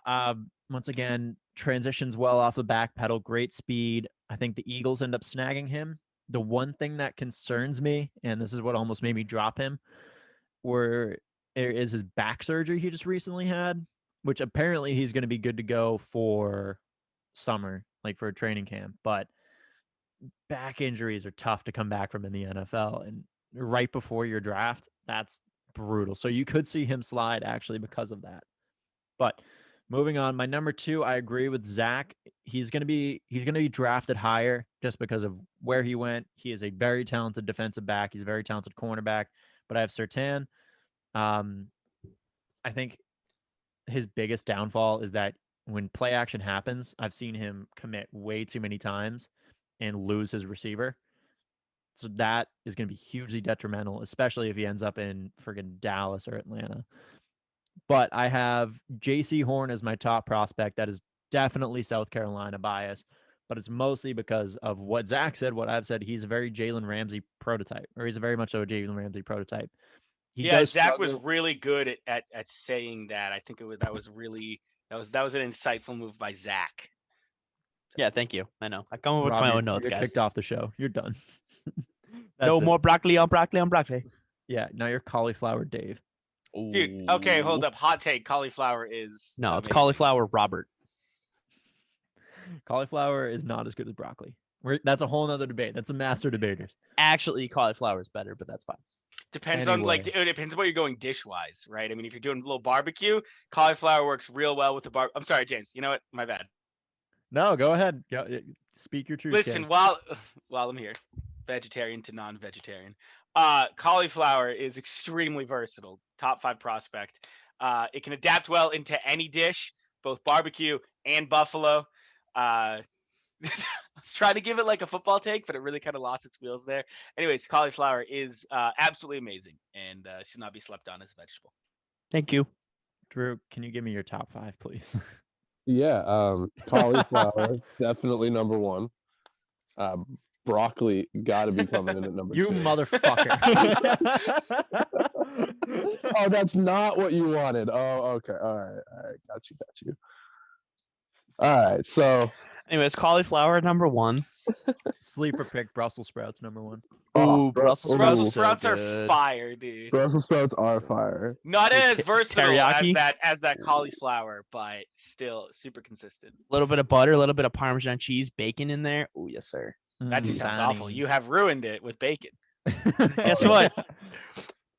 Once again, transitions well off the back pedal, great speed. I think the Eagles end up snagging him. The one thing that concerns me, and this is what almost made me drop him, is his back surgery he just recently had, which apparently he's going to be good to go for summer, like for a training camp. But back injuries are tough to come back from in the NFL. And right before your draft, that's brutal. So you could see him slide actually because of that. But moving on, my number 2, I agree with Zach. He's going to be drafted higher just because of where he went. He is a very talented defensive back. He's a very talented cornerback. But I have Surtain. I think his biggest downfall is that when play action happens, I've seen him commit way too many times and lose his receiver. So that is going to be hugely detrimental, especially if he ends up in friggin' Dallas or Atlanta. But I have J.C. Horn as my top prospect. That is definitely South Carolina bias, but it's mostly because of what Zach said, what I've said. He's a very Jalen Ramsey prototype, or he's a very much so a Jalen Ramsey prototype. Zach was really good at saying that. I think that was an insightful move by Zach. Yeah, thank you. I know. I come up with my own notes, you're guys. Kicked off the show. You're done. No more broccoli on broccoli on broccoli. Yeah, now you're cauliflower Dave. Dude, okay, hold up. Hot take. Cauliflower is No, amazing. it's cauliflower Robert. Cauliflower is not as good as broccoli. That's a whole nother debate. That's a master debaters. Actually, cauliflower is better, but that's fine. Depends on it depends on what you're going dish wise, right? I mean, if you're doing a little barbecue, cauliflower works real well with the I'm sorry, James. You know what? My bad. No, go ahead. Speak your truth. Listen, Kay. while I'm here, vegetarian to non-vegetarian, cauliflower is extremely versatile. Top 5 prospect. It can adapt well into any dish, both barbecue and buffalo. I was trying to give it like a football take, but it really kind of lost its wheels there. Anyways, cauliflower is absolutely amazing and should not be slept on as a vegetable. Thank you. Drew, can you give me your top 5, please? Yeah, cauliflower, definitely number 1. Broccoli got to be coming in at number 2. You motherfucker. Oh, that's not what you wanted. Oh, okay. All right. Got you. All right, so anyways, cauliflower number 1. Sleeper pick, Brussels sprouts number 1. Ooh, bro, Brussels ooh. sprouts, Brussels so sprouts are good. fire, dude. Brussels sprouts are fire. Not as versatile teriyaki? as that cauliflower, but still super consistent. A little bit of butter, a little bit of Parmesan cheese, bacon in there. Oh yes, sir. That just sounds awful. Bonnie. You have ruined it with bacon. Guess what?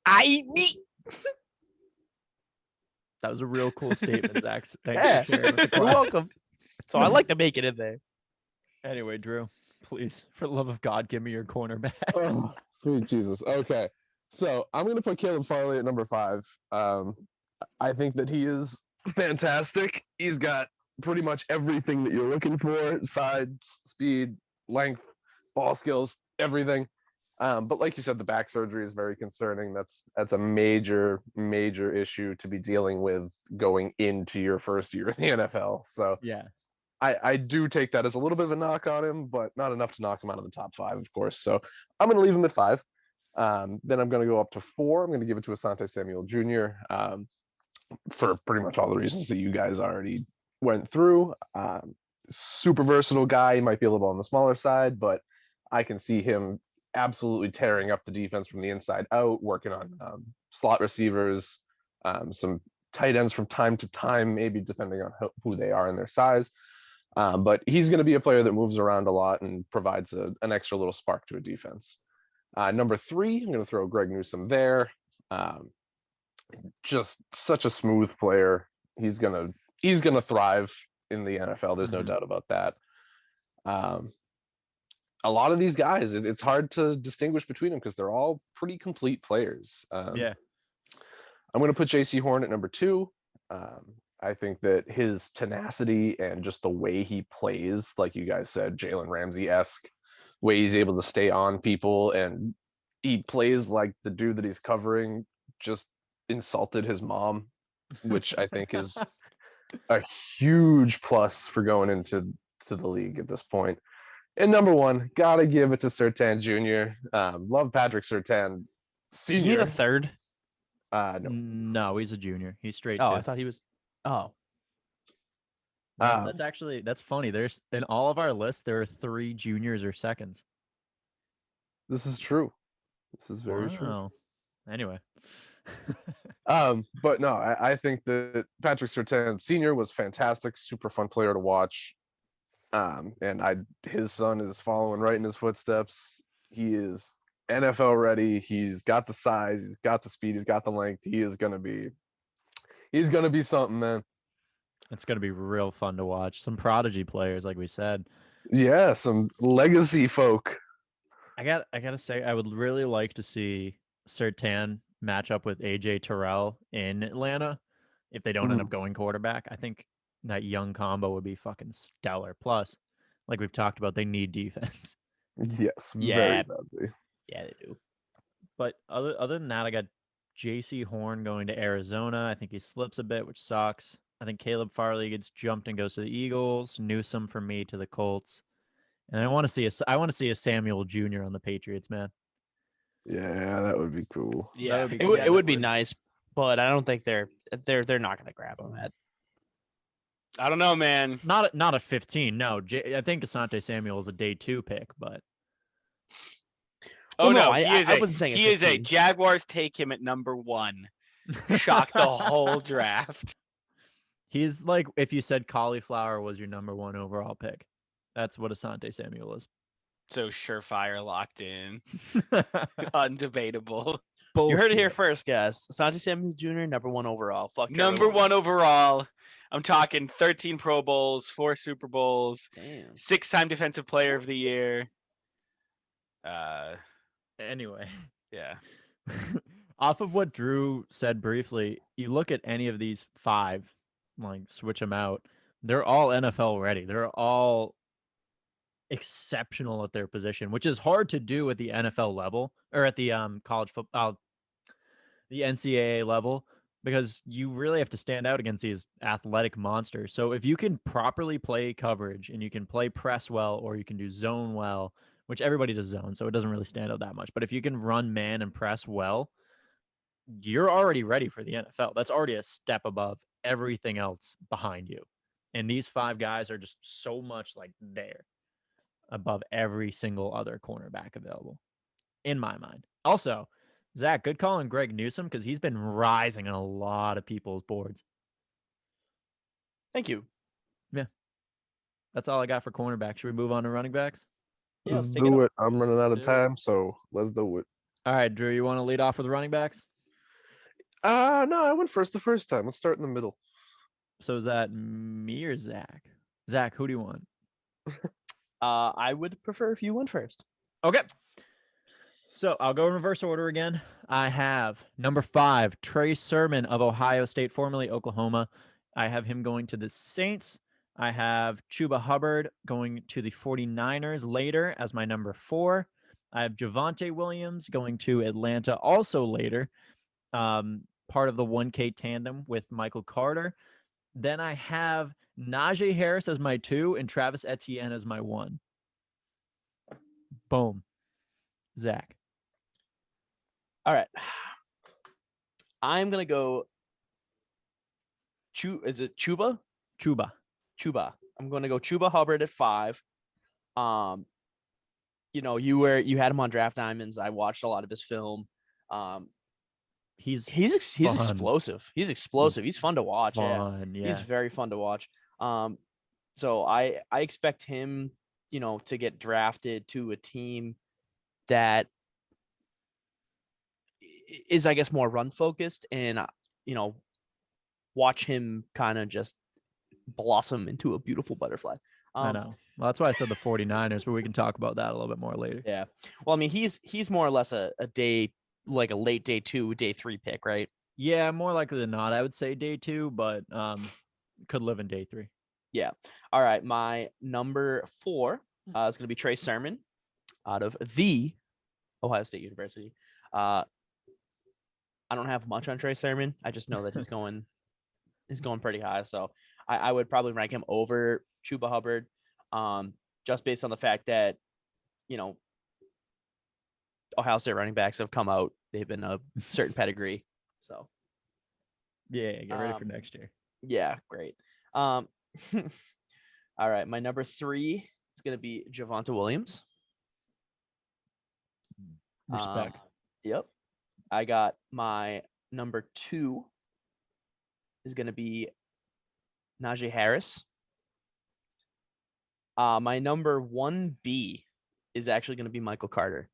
I eat meat. That was a real cool statement, Zach. Thank Yeah. you for sharing with the You're class. welcome. So I like the bacon in there. Anyway, Drew, please, for the love of God, give me your cornerbacks. Oh, sweet Jesus. Okay. So I'm going to put Caleb Farley at number 5. I think that he is fantastic. He's got pretty much everything that you're looking for: size, speed, length, ball skills, everything. But like you said, the back surgery is very concerning. That's a major issue to be dealing with going into your first year in the NFL. So Yeah. I do take that as a little bit of a knock on him, but not enough to knock him out of the top 5, of course. So I'm going to leave him at 5. Then I'm going to go up to 4. I'm going to give it to Asante Samuel Jr. For pretty much all the reasons that you guys already went through. Super versatile guy. He might be a little on the smaller side, but I can see him absolutely tearing up the defense from the inside out, working on slot receivers, some tight ends from time to time, maybe depending on who they are and their size. But he's going to be a player that moves around a lot and provides an extra little spark to a defense. Number 3, I'm going to throw Greg Newsome there. Just such a smooth player. He's gonna thrive in the NFL. There's no doubt about that. A lot of these guys, it's hard to distinguish between them because they're all pretty complete players. Yeah. I'm going to put J.C. Horn at number 2. I think that his tenacity and just the way he plays, like you guys said, Jalen Ramsey-esque, way he's able to stay on people, and he plays like the dude that he's covering just insulted his mom, which I think is a huge plus for going into the league at this point. And number 1, gotta give it to Surtain Jr. Love Patrick Surtain Senior. Isn't he the third? No. No, he's a junior. He's straight Oh, two. I thought he was. Oh, No, that's funny. There's in all of our lists, there are 3 juniors or seconds. This is true. This is very true. Wow. Anyway. But no, I think that Patrick Surtain Sr. was fantastic, super fun player to watch. And his son is following right in his footsteps. He is NFL ready. He's got the size, he's got the speed, he's got the length. He's gonna be something, man. It's gonna be real fun to watch. Some prodigy players, like we said. Yeah, some legacy folk. I gotta say, I would really like to see Surtain match up with AJ Terrell in Atlanta if they don't end up going quarterback. I think that young combo would be fucking stellar. Plus, like we've talked about, they need defense. Yes, Yeah. very badly. yeah, they do. But other than that, I got J.C. Horn going to Arizona. I think he slips a bit, which sucks. I think Caleb Farley gets jumped and goes to the Eagles. Newsome for me to the Colts. And I want to see a Samuel Jr. on the Patriots, man. Yeah, that would be cool. Yeah, would be It would Yeah, it that would be would. nice, but I don't think they're not going to grab him at. I don't know, man. Not at 15. No, I think Asante Samuel is a day 2 pick, but Oh Well, no, no, I wasn't saying at he is a 15. Jaguars take him at number 1. Shock the whole draft. he's like if you said cauliflower was your number 1 overall pick. That's what Asante Samuel is. So surefire, locked in, undebatable. You heard it here Bullshit. first, guys. Asante Samuel Jr. number 1 overall. Fuck Trevor Number 1 Lawrence. overall. I'm talking 13 Pro Bowls, 4 Super Bowls, Damn. 6-time Defensive Player of the Year. Anyway, Yeah. off of what Drew said briefly, you look at any of these 5, like switch them out. They're all NFL ready. They're all exceptional at their position, which is hard to do at the NFL level or at the college football, the NCAA level, because you really have to stand out against these athletic monsters. So if you can properly play coverage and you can play press well, or you can do zone well, which everybody does zone, so it doesn't really stand out that much. But if you can run man and press well, you're already ready for the NFL. That's already a step above everything else behind you. And these 5 guys are just so much like there above every single other cornerback available. in my mind. Also, Zach, good call on Greg Newsome because he's been rising on a lot of people's boards. Thank you. That's all I got for cornerback. Should we move on to running backs? Yeah, Let's let's take it do up. it. I'm running out of Do it. time, so let's do it. All right, Drew, you want to lead off with the running backs? No, I went first the first time. Let's start in the middle. So is that me or Zach? Zach, who do you want? I would prefer if you went first. Okay. So I'll go in reverse order again. I have number 5, Trey Sermon of Ohio State, formerly Oklahoma. I have him going to the Saints. I have Chuba Hubbard going to the 49ers later as my number 4. I have Javonte Williams going to Atlanta also later, part of the 1K tandem with Michael Carter. Then I have Najee Harris as my 2 and Travis Etienne as my 1. Boom. Zach. All right. I'm going to go. Is it Chuba? Chuba. I'm going to go Chuba Hubbard at 5. You had him on Draft Diamonds. I watched a lot of his film. He's He's fun. explosive. He's explosive. He's fun to watch. fun. He's very fun to watch. So I expect him, to get drafted to a team that is, I guess, more run focused, and watch him kind of just blossom into a beautiful butterfly. I know. Well, that's why I said the 49ers, but we can talk about that a little bit more later. Yeah. Well, I mean, he's more or less a day, like a late day 2, day 3 pick, right? Yeah, more likely than not, I would say day 2, but could live in day 3. Yeah. All right. My number 4 is going to be Trey Sermon out of the Ohio State University. I don't have much on Trey Sermon. I just know that he's going pretty high. So I would probably rank him over Chuba Hubbard, just based on the fact that, Ohio State running backs have come out. They've been a certain pedigree. So Yeah, get ready for next year. yeah, great. All right, my number 3 is going to be Javonte Williams. Respect. Yep. I got my number 2 is going to be Najee Harris. My number 1B is actually going to be Michael Carter.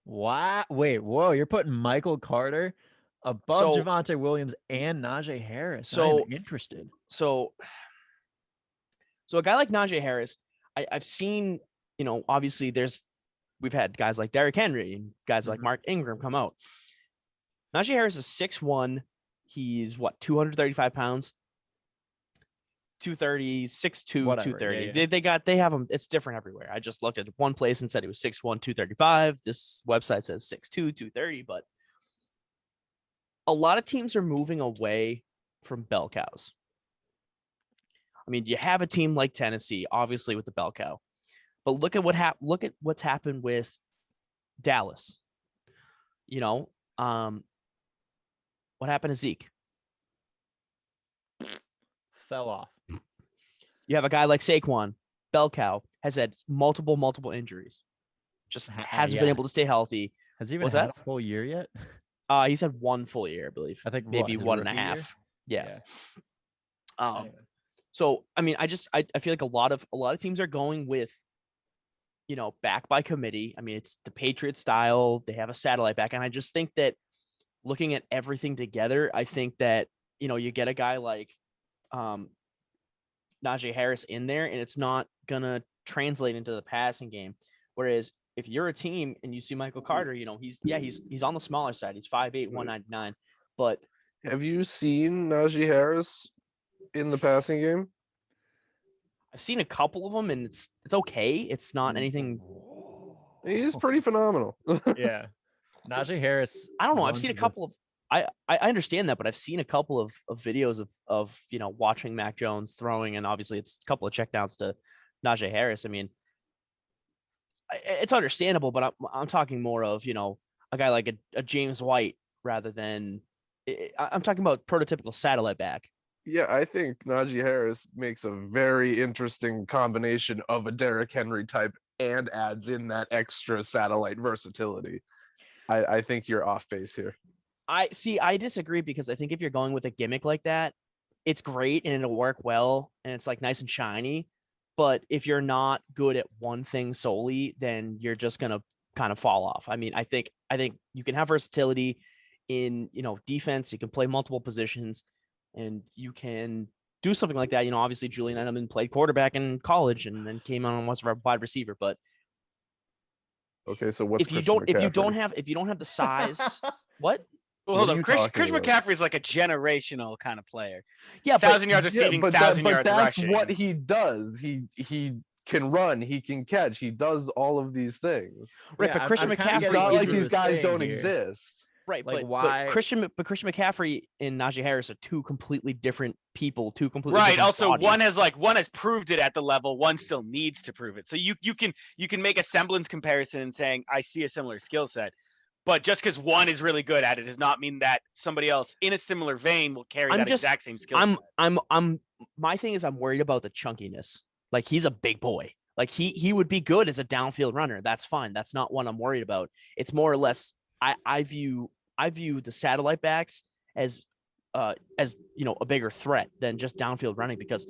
Wow. Wait, whoa, you're putting Michael Carter above So- Javonte Williams and Najee Harris. So- I'm interested. So a guy like Najee Harris, I've seen, obviously we've had guys like Derrick Henry and guys like Mark Ingram come out. Najee Harris is 6'1". He's 235 pounds? 230, 6'2", Whatever, 230. yeah. They have him. It's different everywhere. I just looked at one place and said he was 6'1", 235. This website says 6'2", 230, but a lot of teams are moving away from bell cows. I mean, you have a team like Tennessee, obviously, with the bell cow, but look at what's happened with Dallas. What happened to Zeke? Fell off. You have a guy like Saquon, bell cow, has had multiple injuries. Just hasn't been Yeah. able to stay healthy. Has he even What's had that? a full year yet? He's had 1 full year, I believe. I think maybe his 1.5. rookie year? Yeah. Anyway. So I mean, I feel like a lot of teams are going with, back by committee. I mean, it's the Patriot style. They have a satellite back, and I just think that looking at everything together, I think that you get a guy like Najee Harris in there, and it's not gonna translate into the passing game. Whereas if you're a team and you see Michael Carter, he's on the smaller side. He's 5'8", 199, but Have you seen Najee Harris in the passing game? I've seen a couple of them, and it's okay. It's not anything. He's pretty phenomenal. Yeah. Najee Harris. I don't know. I've runs seen a the- couple of. I understand that, but I've seen a couple of videos of watching Mac Jones throwing, and obviously it's a couple of checkdowns to Najee Harris. I mean, it's understandable, but I'm talking more of a guy like a James White rather than. I'm talking about prototypical satellite back. Yeah, I think Najee Harris makes a very interesting combination of a Derrick Henry type and adds in that extra satellite versatility. I think you're off base here. I disagree because I think if you're going with a gimmick like that, it's great and it'll work well and it's like nice and shiny. But if you're not good at one thing solely, then you're just gonna kind of fall off. I mean, I think you can have versatility in, defense. You can play multiple positions, and you can do something like that. Obviously Julian Edelman played quarterback in college and then came on and was a wide receiver. But Okay, so what's if you don't have the size, what? Well, What hold are on. you Chris talking about? McCaffrey is like a generational kind of player. Yeah, but 1,000 yards receiving, 1,000 yards that's rushing. what he does. He can run, he can catch, he does all of these things. right, Yeah, but I'm- Christian I'm kinda It's McCaffrey getting not what like you these were guys saying don't here. exist. Right, Like, but why- Christian McCaffrey and Najee Harris are two completely different people, two completely Right. different Also, bodies. one has proved it at the level, one still needs to prove it. So you can make a semblance comparison and saying I see a similar skill set, but just because one is really good at it does not mean that somebody else in a similar vein will carry that exact same skill set. I'm my thing is I'm worried about the chunkiness. Like he's a big boy. Like he would be good as a downfield runner. That's fine. That's not what I'm worried about. It's more or less I view the satellite backs as a bigger threat than just downfield running, because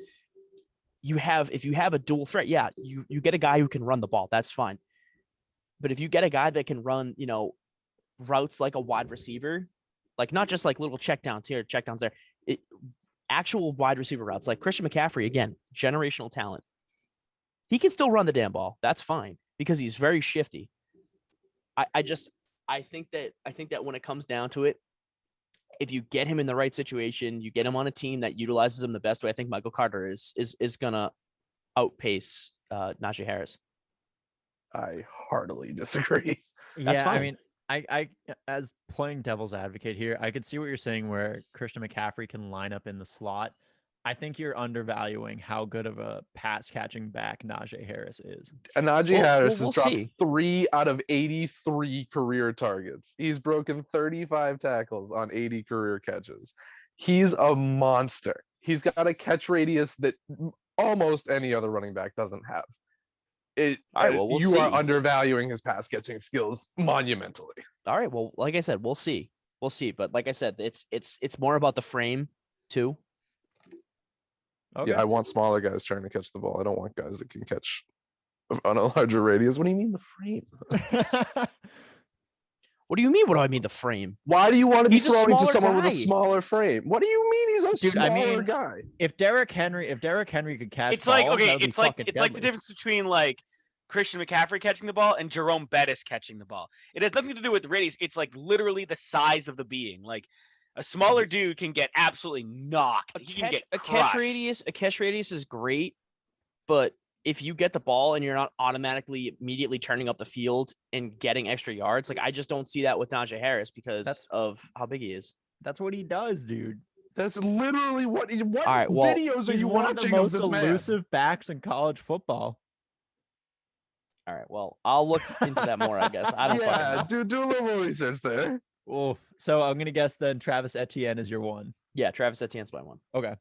if you have a dual threat, yeah, you get a guy who can run the ball, that's fine. But if you get a guy that can run, routes like a wide receiver, like not just like little checkdowns here, checkdowns there, actual wide receiver routes, like Christian McCaffrey, again, generational talent. He can still run the damn ball. That's fine because he's very shifty. I think that when it comes down to it, if you get him in the right situation, you get him on a team that utilizes him the best way, I think Michael Carter is gonna outpace Najee Harris. I heartily disagree. Yeah, I fine. mean, I as playing devil's advocate here, I could see what you're saying where Christian McCaffrey can line up in the slot. I think you're undervaluing how good of a pass catching back Najee Harris is. And Najee Well, Harris we'll has dropped see. 3 out of 83 career targets. He's broken 35 tackles on 80 career catches. He's a monster. He's got a catch radius that almost any other running back doesn't have. All right, well, we'll you see. are undervaluing his pass catching skills monumentally. All right, well, like I said, we'll see. But like I said, it's more about the frame too. Okay. Yeah, I want smaller guys trying to catch the ball. I don't want guys that can catch on a larger radius. What do you mean the frame? What do you mean? What do I mean? The frame? Why do you want to be He's a throwing to smaller someone with a guy. smaller frame? What do you mean he's a Dude, I smaller mean, guy? if Derrick Henry could catch It's like balls, okay, that would be it's like fucking the deadly. difference between like Christian McCaffrey catching the ball and Jerome Bettis catching the ball. It has nothing to do with radius. It's like literally the size of the being. Like a smaller dude can get absolutely knocked. He can get A crushed. catch radius is great, but if you get the ball and you're not automatically immediately turning up the field and getting extra yards, like I just don't see that with Najee Harris because of how big he is. That's what he does, dude. That's literally what. What All right, well, videos are He's you one of the watching most this man? elusive backs in college football. All right, well, I'll look into that more, I guess. I don't fucking Yeah, know. do a little research there. Oh, so I'm gonna guess then Travis Etienne is your one. Yeah, Travis Etienne's my one. Okay.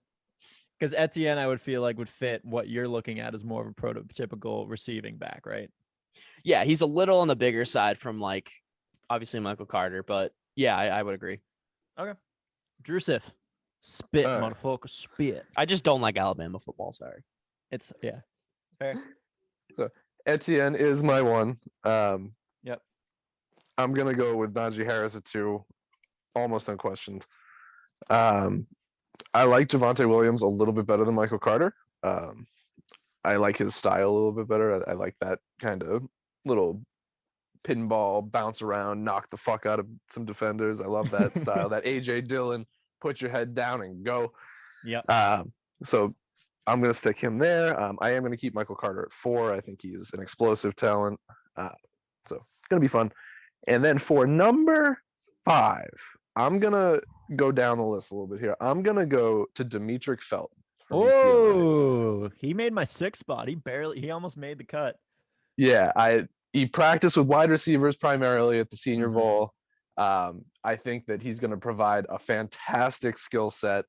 Because Etienne, I would feel like would fit what you're looking at as more of a prototypical receiving back, right? Yeah, he's a little on the bigger side from like obviously Michael Carter, but yeah, I would agree. Drew Sif. Spit, All right. motherfucker, spit. I just don't like Alabama football. Sorry. It's yeah. Fair. Etienne is my one. Yep. I'm gonna go with Najee Harris at 2, almost unquestioned. I like Javonte Williams a little bit better than Michael Carter. I like his style a little bit better. I like that kind of little pinball, bounce around, knock the fuck out of some defenders. I love that style. That AJ Dillon, put your head down and go. Yep. So I'm gonna stick him there. I am gonna keep Michael Carter at 4. I think he's an explosive talent. So it's gonna be fun. And then for number 5, I'm gonna go down the list a little bit here. I'm gonna go to Demetric Felton. from UCLA. Oh, he made my 6th spot. He almost made the cut. Yeah, he practiced with wide receivers primarily at the Senior Mhm. Bowl. I think that he's going to provide a fantastic skill set,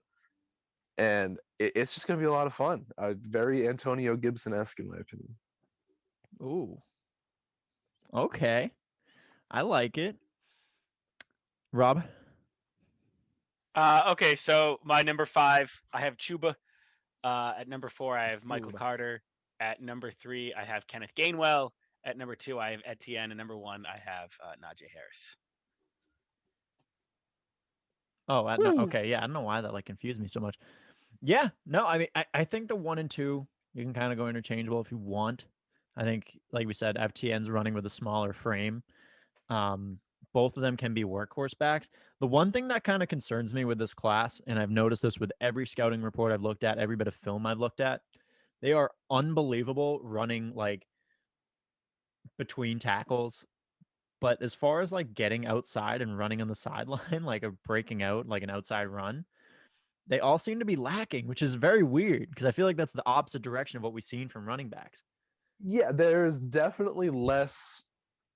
and it's just going to be a lot of fun. Very Antonio Gibson-esque, in my opinion. Ooh. Okay. I like it. Rob? Okay, so my number 5, I have Chuba. At number 4, I have Michael Chuba. Carter. At number 3, I have Kenneth Gainwell. At number 2, I have Etienne. And number 1, I have Najee Harris. Oh, okay. Yeah, I don't know why that like confused me so much. Yeah, no, I mean, I think the 1 and 2 you can kind of go interchangeable if you want. I think, like we said, FTN's running with a smaller frame. Both of them can be workhorse backs. The one thing that kind of concerns me with this class, and I've noticed this with every scouting report I've looked at, every bit of film I've looked at, they are unbelievable running like between tackles. But as far as like getting outside and running on the sideline, like a breaking out, like an outside run, they all seem to be lacking, which is very weird because I feel like that's the opposite direction of what we've seen from running backs. Yeah, there's definitely less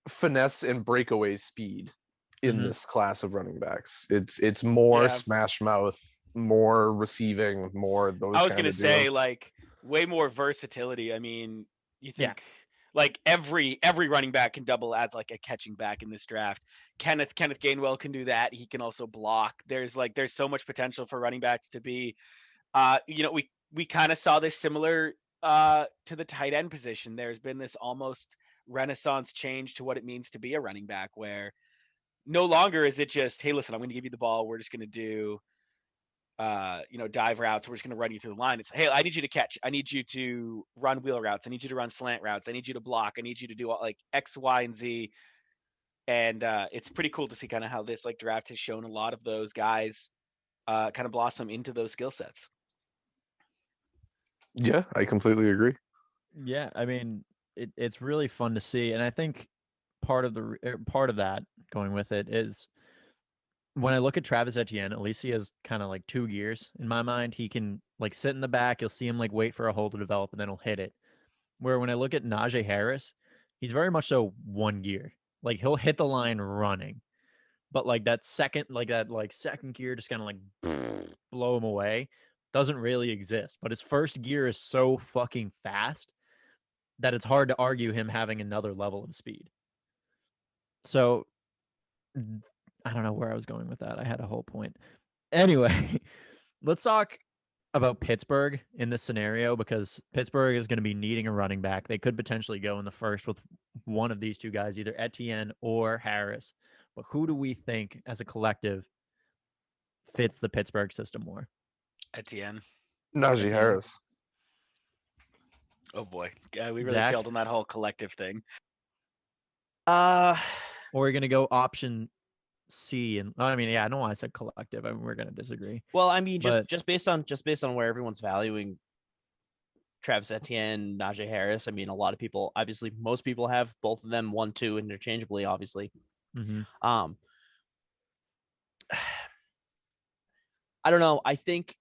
finesse and breakaway speed in this class of running backs. It's more smash mouth, more receiving, more those. I was gonna say deals. like way more versatility. I mean, you think like every running back can double as like a catching back in this draft. Kenneth Gainwell can do that. He can also block. There's so much potential for running backs to be. We kind of saw this similar to the tight end position. There's been this almost renaissance change to what it means to be a running back, where no longer is it just, hey, listen, I'm going to give you the ball. We're just going to do, dive routes. We're just going to run you through the line. It's, hey, I need you to catch. I need you to run wheel routes. I need you to run slant routes. I need you to block. I need you to do like X, Y, and Z. And it's pretty cool to see kind of how this like draft has shown a lot of those guys kind of blossom into those skill sets. Yeah, I completely agree. Yeah, I mean, it's really fun to see, and I think part of that going with it is when I look at Travis Etienne, at least he has kind of like 2 gears in my mind. He can like sit in the back, you'll see him like wait for a hole to develop, and then he'll hit it. Where when I look at Najee Harris, he's very much so 1 gear. Like he'll hit the line running, but like that second gear just kind of like blow him away doesn't really exist. But his first gear is so fucking fast that it's hard to argue him having another level of speed. So I don't know where I was going with that. I had a whole point. Anyway, let's talk about Pittsburgh in this scenario, because Pittsburgh is going to be needing a running back. They could potentially go in the first with one of these two guys, either Etienne or Harris. But who do we think as a collective fits the Pittsburgh system more? Etienne. Najee Harris. Oh boy, we really Zack? failed on that whole collective thing. Uh, Or we're going to go option C, and I mean, yeah, I know why I said collective. I mean, we're going to disagree. well, I mean, But- just based on where everyone's valuing Travis Etienne, Najee Harris. I mean, a lot of people, obviously, most people have both of them 1-2 interchangeably, obviously. Mm-hmm. I don't know. I think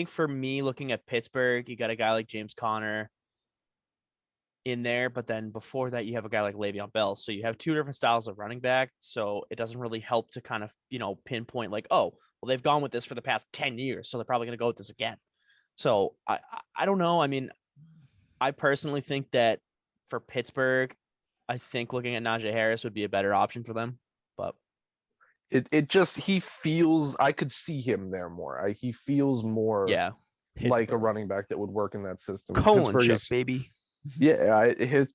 for me, looking at Pittsburgh, you got a guy like James Conner in there, but then before that, you have a guy like Le'Veon Bell. So you have two different styles of running back. So it doesn't really help to kind of, pinpoint like, oh, well, they've gone with this for the past 10 years, so they're probably going to go with this again. So I don't know. I mean, I personally think that for Pittsburgh, I think looking at Najee Harris would be a better option for them. But he feels, I could see him there more. He feels more like a running back that would work in that system. Colin check, baby. Yeah,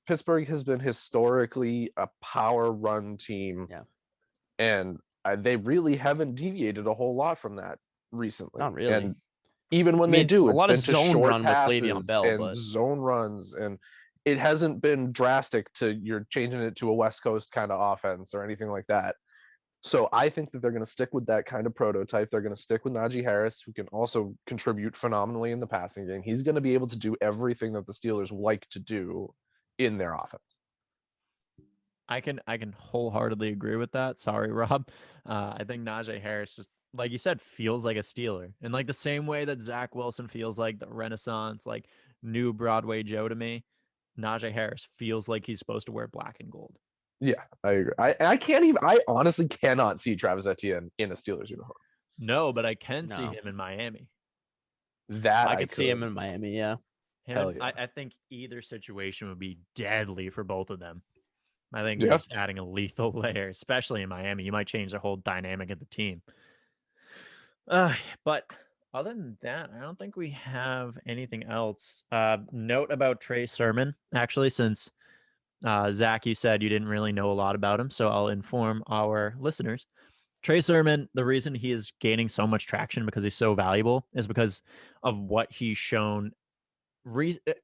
Pittsburgh has been historically a power run team. Yeah. And they really haven't deviated a whole lot from that recently. Not really. And even when they do, a it's lot been of to zone short run with passes Le'Veon Bell, and but zone runs, and it hasn't been drastic to you're changing it to a West Coast kind of offense or anything like that. So I think that they're going to stick with that kind of prototype. They're going to stick with Najee Harris, who can also contribute phenomenally in the passing game. He's going to be able to do everything that the Steelers like to do in their offense. I can wholeheartedly agree with that. Sorry, Rob. I think Najee Harris just, like you said, feels like a Steeler. And like the same way that Zach Wilson feels like the Renaissance, like new Broadway Joe to me, Najee Harris feels like he's supposed to wear black and gold. Yeah, I agree. I honestly cannot see Travis Etienne in a Steelers uniform. No, but I can see him in Miami. I could see him in Miami, yeah. I think either situation would be deadly for both of them. I think you're just adding a lethal layer, especially in Miami. You might change the whole dynamic of the team. But other than that, I don't think we have anything else. Note about Trey Sermon, actually, since Zach, you said you didn't really know a lot about him, so I'll inform our listeners. Trey Sermon, the reason he is gaining so much traction because he's so valuable is because of what he's shown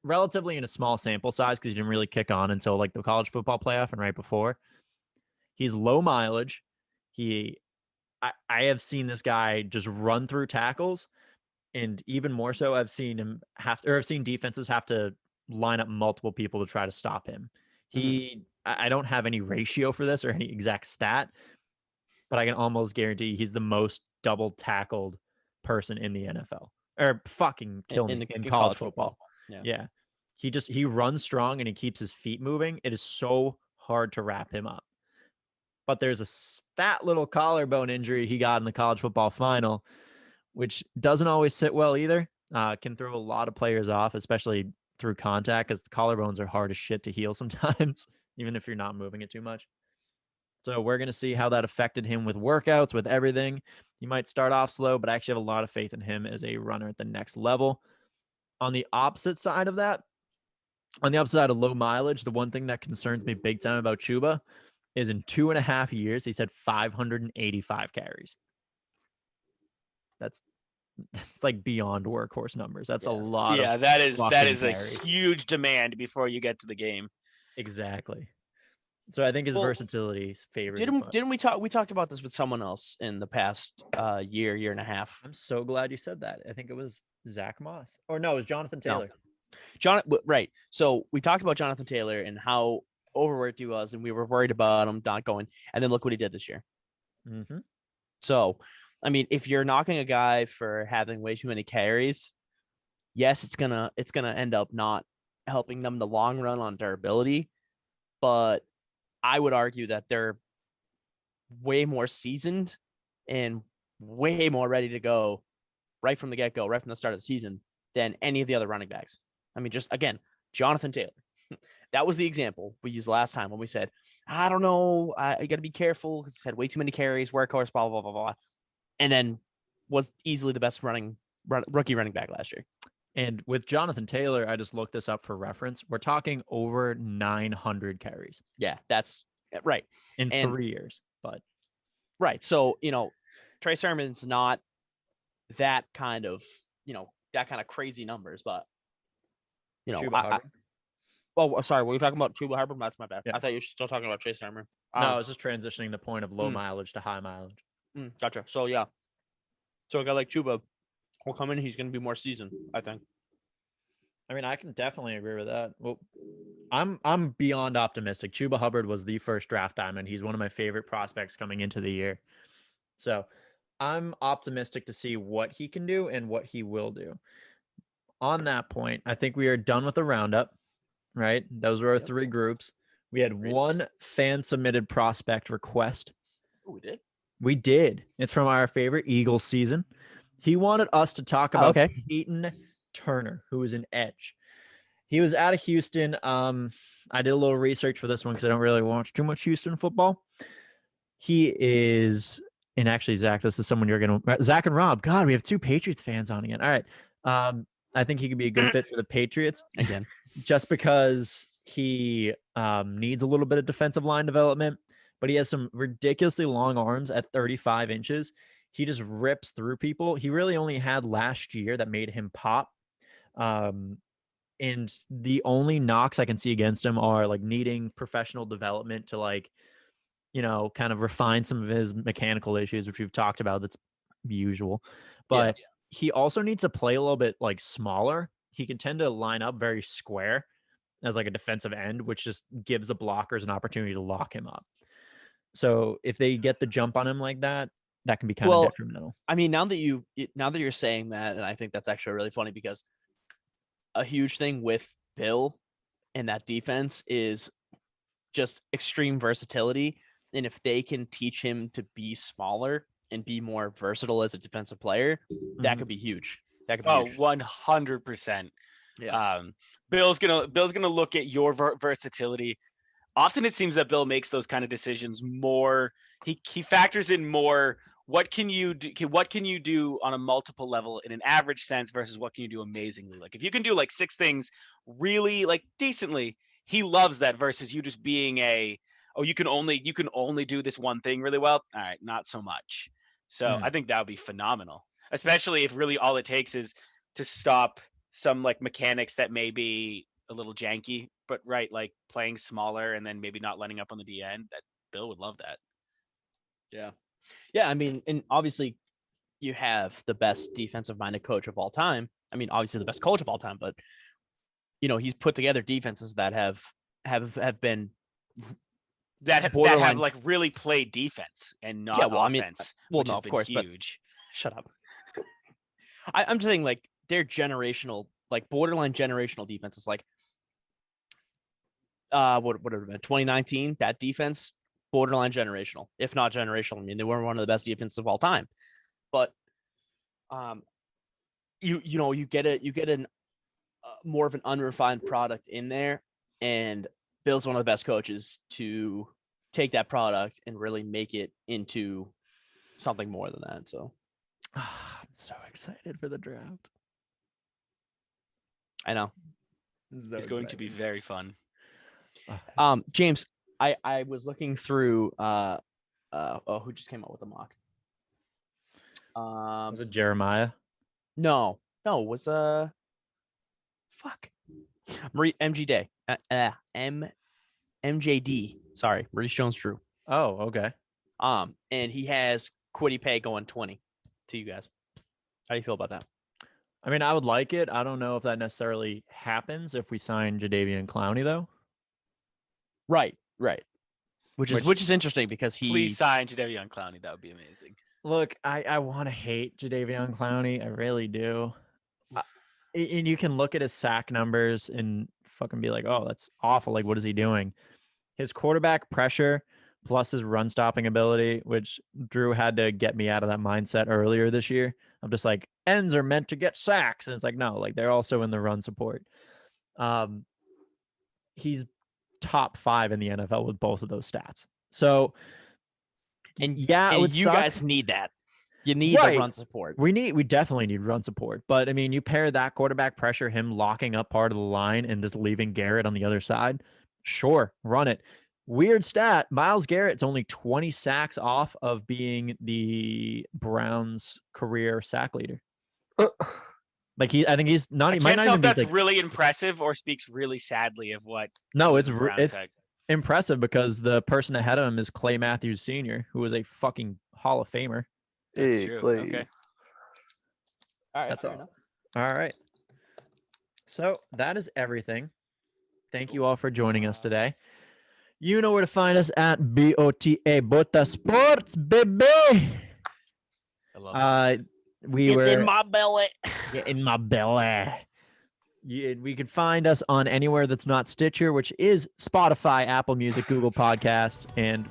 relatively in a small sample size, because he didn't really kick on until like the college football playoff and right before. He's low mileage. I have seen this guy just run through tackles, and even more so, I've seen defenses have to line up multiple people to try to stop him. I don't have any ratio for this or any exact stat, but I can almost guarantee he's the most double tackled person in the NFL, or fucking kill me in college football. Yeah. He runs strong and he keeps his feet moving. It is so hard to wrap him up. But there's a fat little collarbone injury he got in the college football final, which doesn't always sit well either. Can throw a lot of players off, especially through contact, because the collarbones are hard as shit to heal sometimes, even if you're not moving it too much. So we're going to see how that affected him with workouts, with everything. He might start off slow, but I actually have a lot of faith in him as a runner at the next level. On the opposite side of that, on the opposite side of low mileage, the one thing that concerns me big time about Chuba is in 2.5 years, he's had 585 carries. That's like beyond workhorse numbers. That's a lot. Yeah, that is a huge demand before you get to the game. Exactly. So I think his versatility is favored. Didn't we talk? We talked about this with someone else in the past year and a half. I'm so glad you said that. I think it was Zach Moss, or no, it was Jonathan Taylor. Right. So we talked about Jonathan Taylor and how overworked he was, and we were worried about him not going. And then look what he did this year. Mm-hmm. So, I mean, if you're knocking a guy for having way too many carries, yes, it's gonna end up not helping them in the long run on durability. But I would argue that they're way more seasoned and way more ready to go right from the get-go, right from the start of the season, than any of the other running backs. I mean, just again, Jonathan Taylor. That was the example we used last time when we said, I don't know, I got to be careful because he's had way too many carries, workhorse, blah, blah, blah, blah, blah. And then was easily the best rookie running back last year. And with Jonathan Taylor, I just looked this up for reference. We're talking over 900 carries. Yeah, that's right. In 3 years, but. Right. So, Trey Sermon's not that kind of crazy numbers, but, sorry, were you talking about Chuba Hubbard? That's my bad. Yeah. I thought you were still talking about Trey Sermon. No, I was just transitioning the point of low mileage to high mileage. Gotcha. So, yeah. So a guy like Chuba will come in. He's going to be more seasoned, I think. I mean, I can definitely agree with that. Well, I'm beyond optimistic. Chuba Hubbard was the first draft diamond. He's one of my favorite prospects coming into the year. So I'm optimistic to see what he can do and what he will do. On that point, I think we are done with the roundup, right? Those were our 3 groups. We had one fan-submitted prospect request. Oh, we did? We did. It's from our favorite Eagles season. He wanted us to talk about Peyton Turner, who is an edge. He was out of Houston. I did a little research for this one because I don't really watch too much Houston football. He is, and actually, Zach, this is someone you're going to, Zach and Rob. God, we have 2 Patriots fans on again. All right. I think he could be a good fit for the Patriots again, just because he needs a little bit of defensive line development, but he has some ridiculously long arms at 35 inches. He just rips through people. He really only had last year that made him pop. And the only knocks I can see against him are like needing professional development to kind of refine some of his mechanical issues, which we've talked about. That's usual, but he also needs to play a little bit like smaller. He can tend to line up very square as like a defensive end, which just gives the blockers an opportunity to lock him up. So if they get the jump on him like that, that can be kind of detrimental. I mean, now that you're saying that, and I think that's actually really funny because a huge thing with Bill and that defense is just extreme versatility. And if they can teach him to be smaller and be more versatile as a defensive player, that could be huge. That could be huge. 100%. Yeah. Bill's gonna look at your versatility. often it seems that Bill makes those kind of decisions more. He factors in more. What can you do? What can you do on a multiple level in an average sense versus what can you do amazingly? Like if you can do like 6 things really like decently, he loves that versus you just being you can only do this one thing really well. All right, not so much. So I think that would be phenomenal, especially if really all it takes is to stop some like mechanics that may be a little janky, but right, like playing smaller and then maybe not letting up on the D end. That Bill would love that. Yeah. I mean, and obviously, you have the best defensive-minded coach of all time. I mean, obviously the best coach of all time, but he's put together defenses that have been that have borderline. like really played defense and not Yeah, well, I mean, offense. well, which no, has of been course, but huge. shut up. I'm just saying, like, they're generational, like borderline generational defenses. Like, what would it have been? 2019, that defense, borderline generational, if not generational. I mean, they were one of the best defenses of all time. But you get an more of an unrefined product in there, and Bill's one of the best coaches to take that product and really make it into something more than that. So I'm so excited for the draft. I know It's going to be very fun. James, I was looking through who just came out with a mock. Was it Jeremiah? No, it was fuck. MG Day. MJD. Sorry, Maurice Jones-Drew. Oh, okay. And he has Quiddy Pay going 20 to you guys. How do you feel about that? I mean, I would like it. I don't know if that necessarily happens if we sign Jadeveon Clowney, though. Right. Which is interesting because Please sign Jadeveon Clowney. That would be amazing. Look, I want to hate Jadeveon Clowney. I really do. And you can look at his sack numbers and fucking be like, oh, that's awful. Like, what is he doing? His quarterback pressure plus his run stopping ability, which Drew had to get me out of that mindset earlier this year. I'm just like, ends are meant to get sacks. And it's like, no, like they're also in the run support. He's top 5 in the NFL with both of those stats. So, and yeah, and you guys need that. You need the run support. We definitely need run support. But I mean, you pair that quarterback pressure, him locking up part of the line and just leaving Garrett on the other side. Sure, run it. Weird stat. Myles Garrett's only 20 sacks off of being the Browns' career sack leader. Like I think he's not. I can't tell if that's really impressive or speaks really sadly of what. No, it's impressive because the person ahead of him is Clay Matthews Sr., who was a fucking Hall of Famer. Hey, Clay. Okay. All right. That's all. All right. So that is everything. Thank you all for joining us today. You know where to find us at BOTA Sports, baby. I love in my belly. Yeah, in my belly. Yeah, we can find us on anywhere that's not Stitcher, which is Spotify, Apple Music, Google Podcasts, and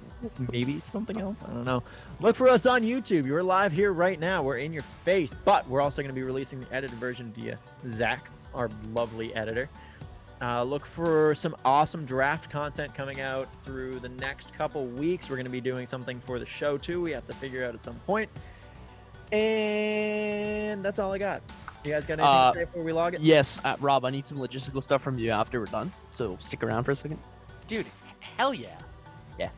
maybe something else. I don't know. Look for us on YouTube. You're live here right now. We're in your face, but we're also going to be releasing the edited version via Zack, our lovely editor. Look for some awesome draft content coming out through the next couple weeks. We're going to be doing something for the show, too. We have to figure out at some point. And that's all I got. You guys got anything to say before we log it? Yes, Rob, I need some logistical stuff from you after we're done. So stick around for a second. Dude, hell yeah. Yeah.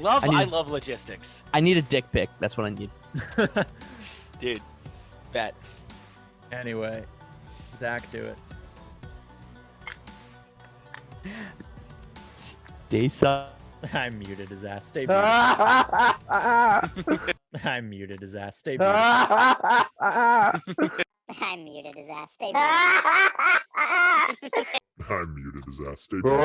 I love logistics. I need a dick pic. That's what I need. Dude, bet. Anyway, Zach, do it. Stay so. I muted his ass. Stay muted. I muted his ass. Stay muted. I muted his ass. Stay muted. I muted his ass. Stay muted.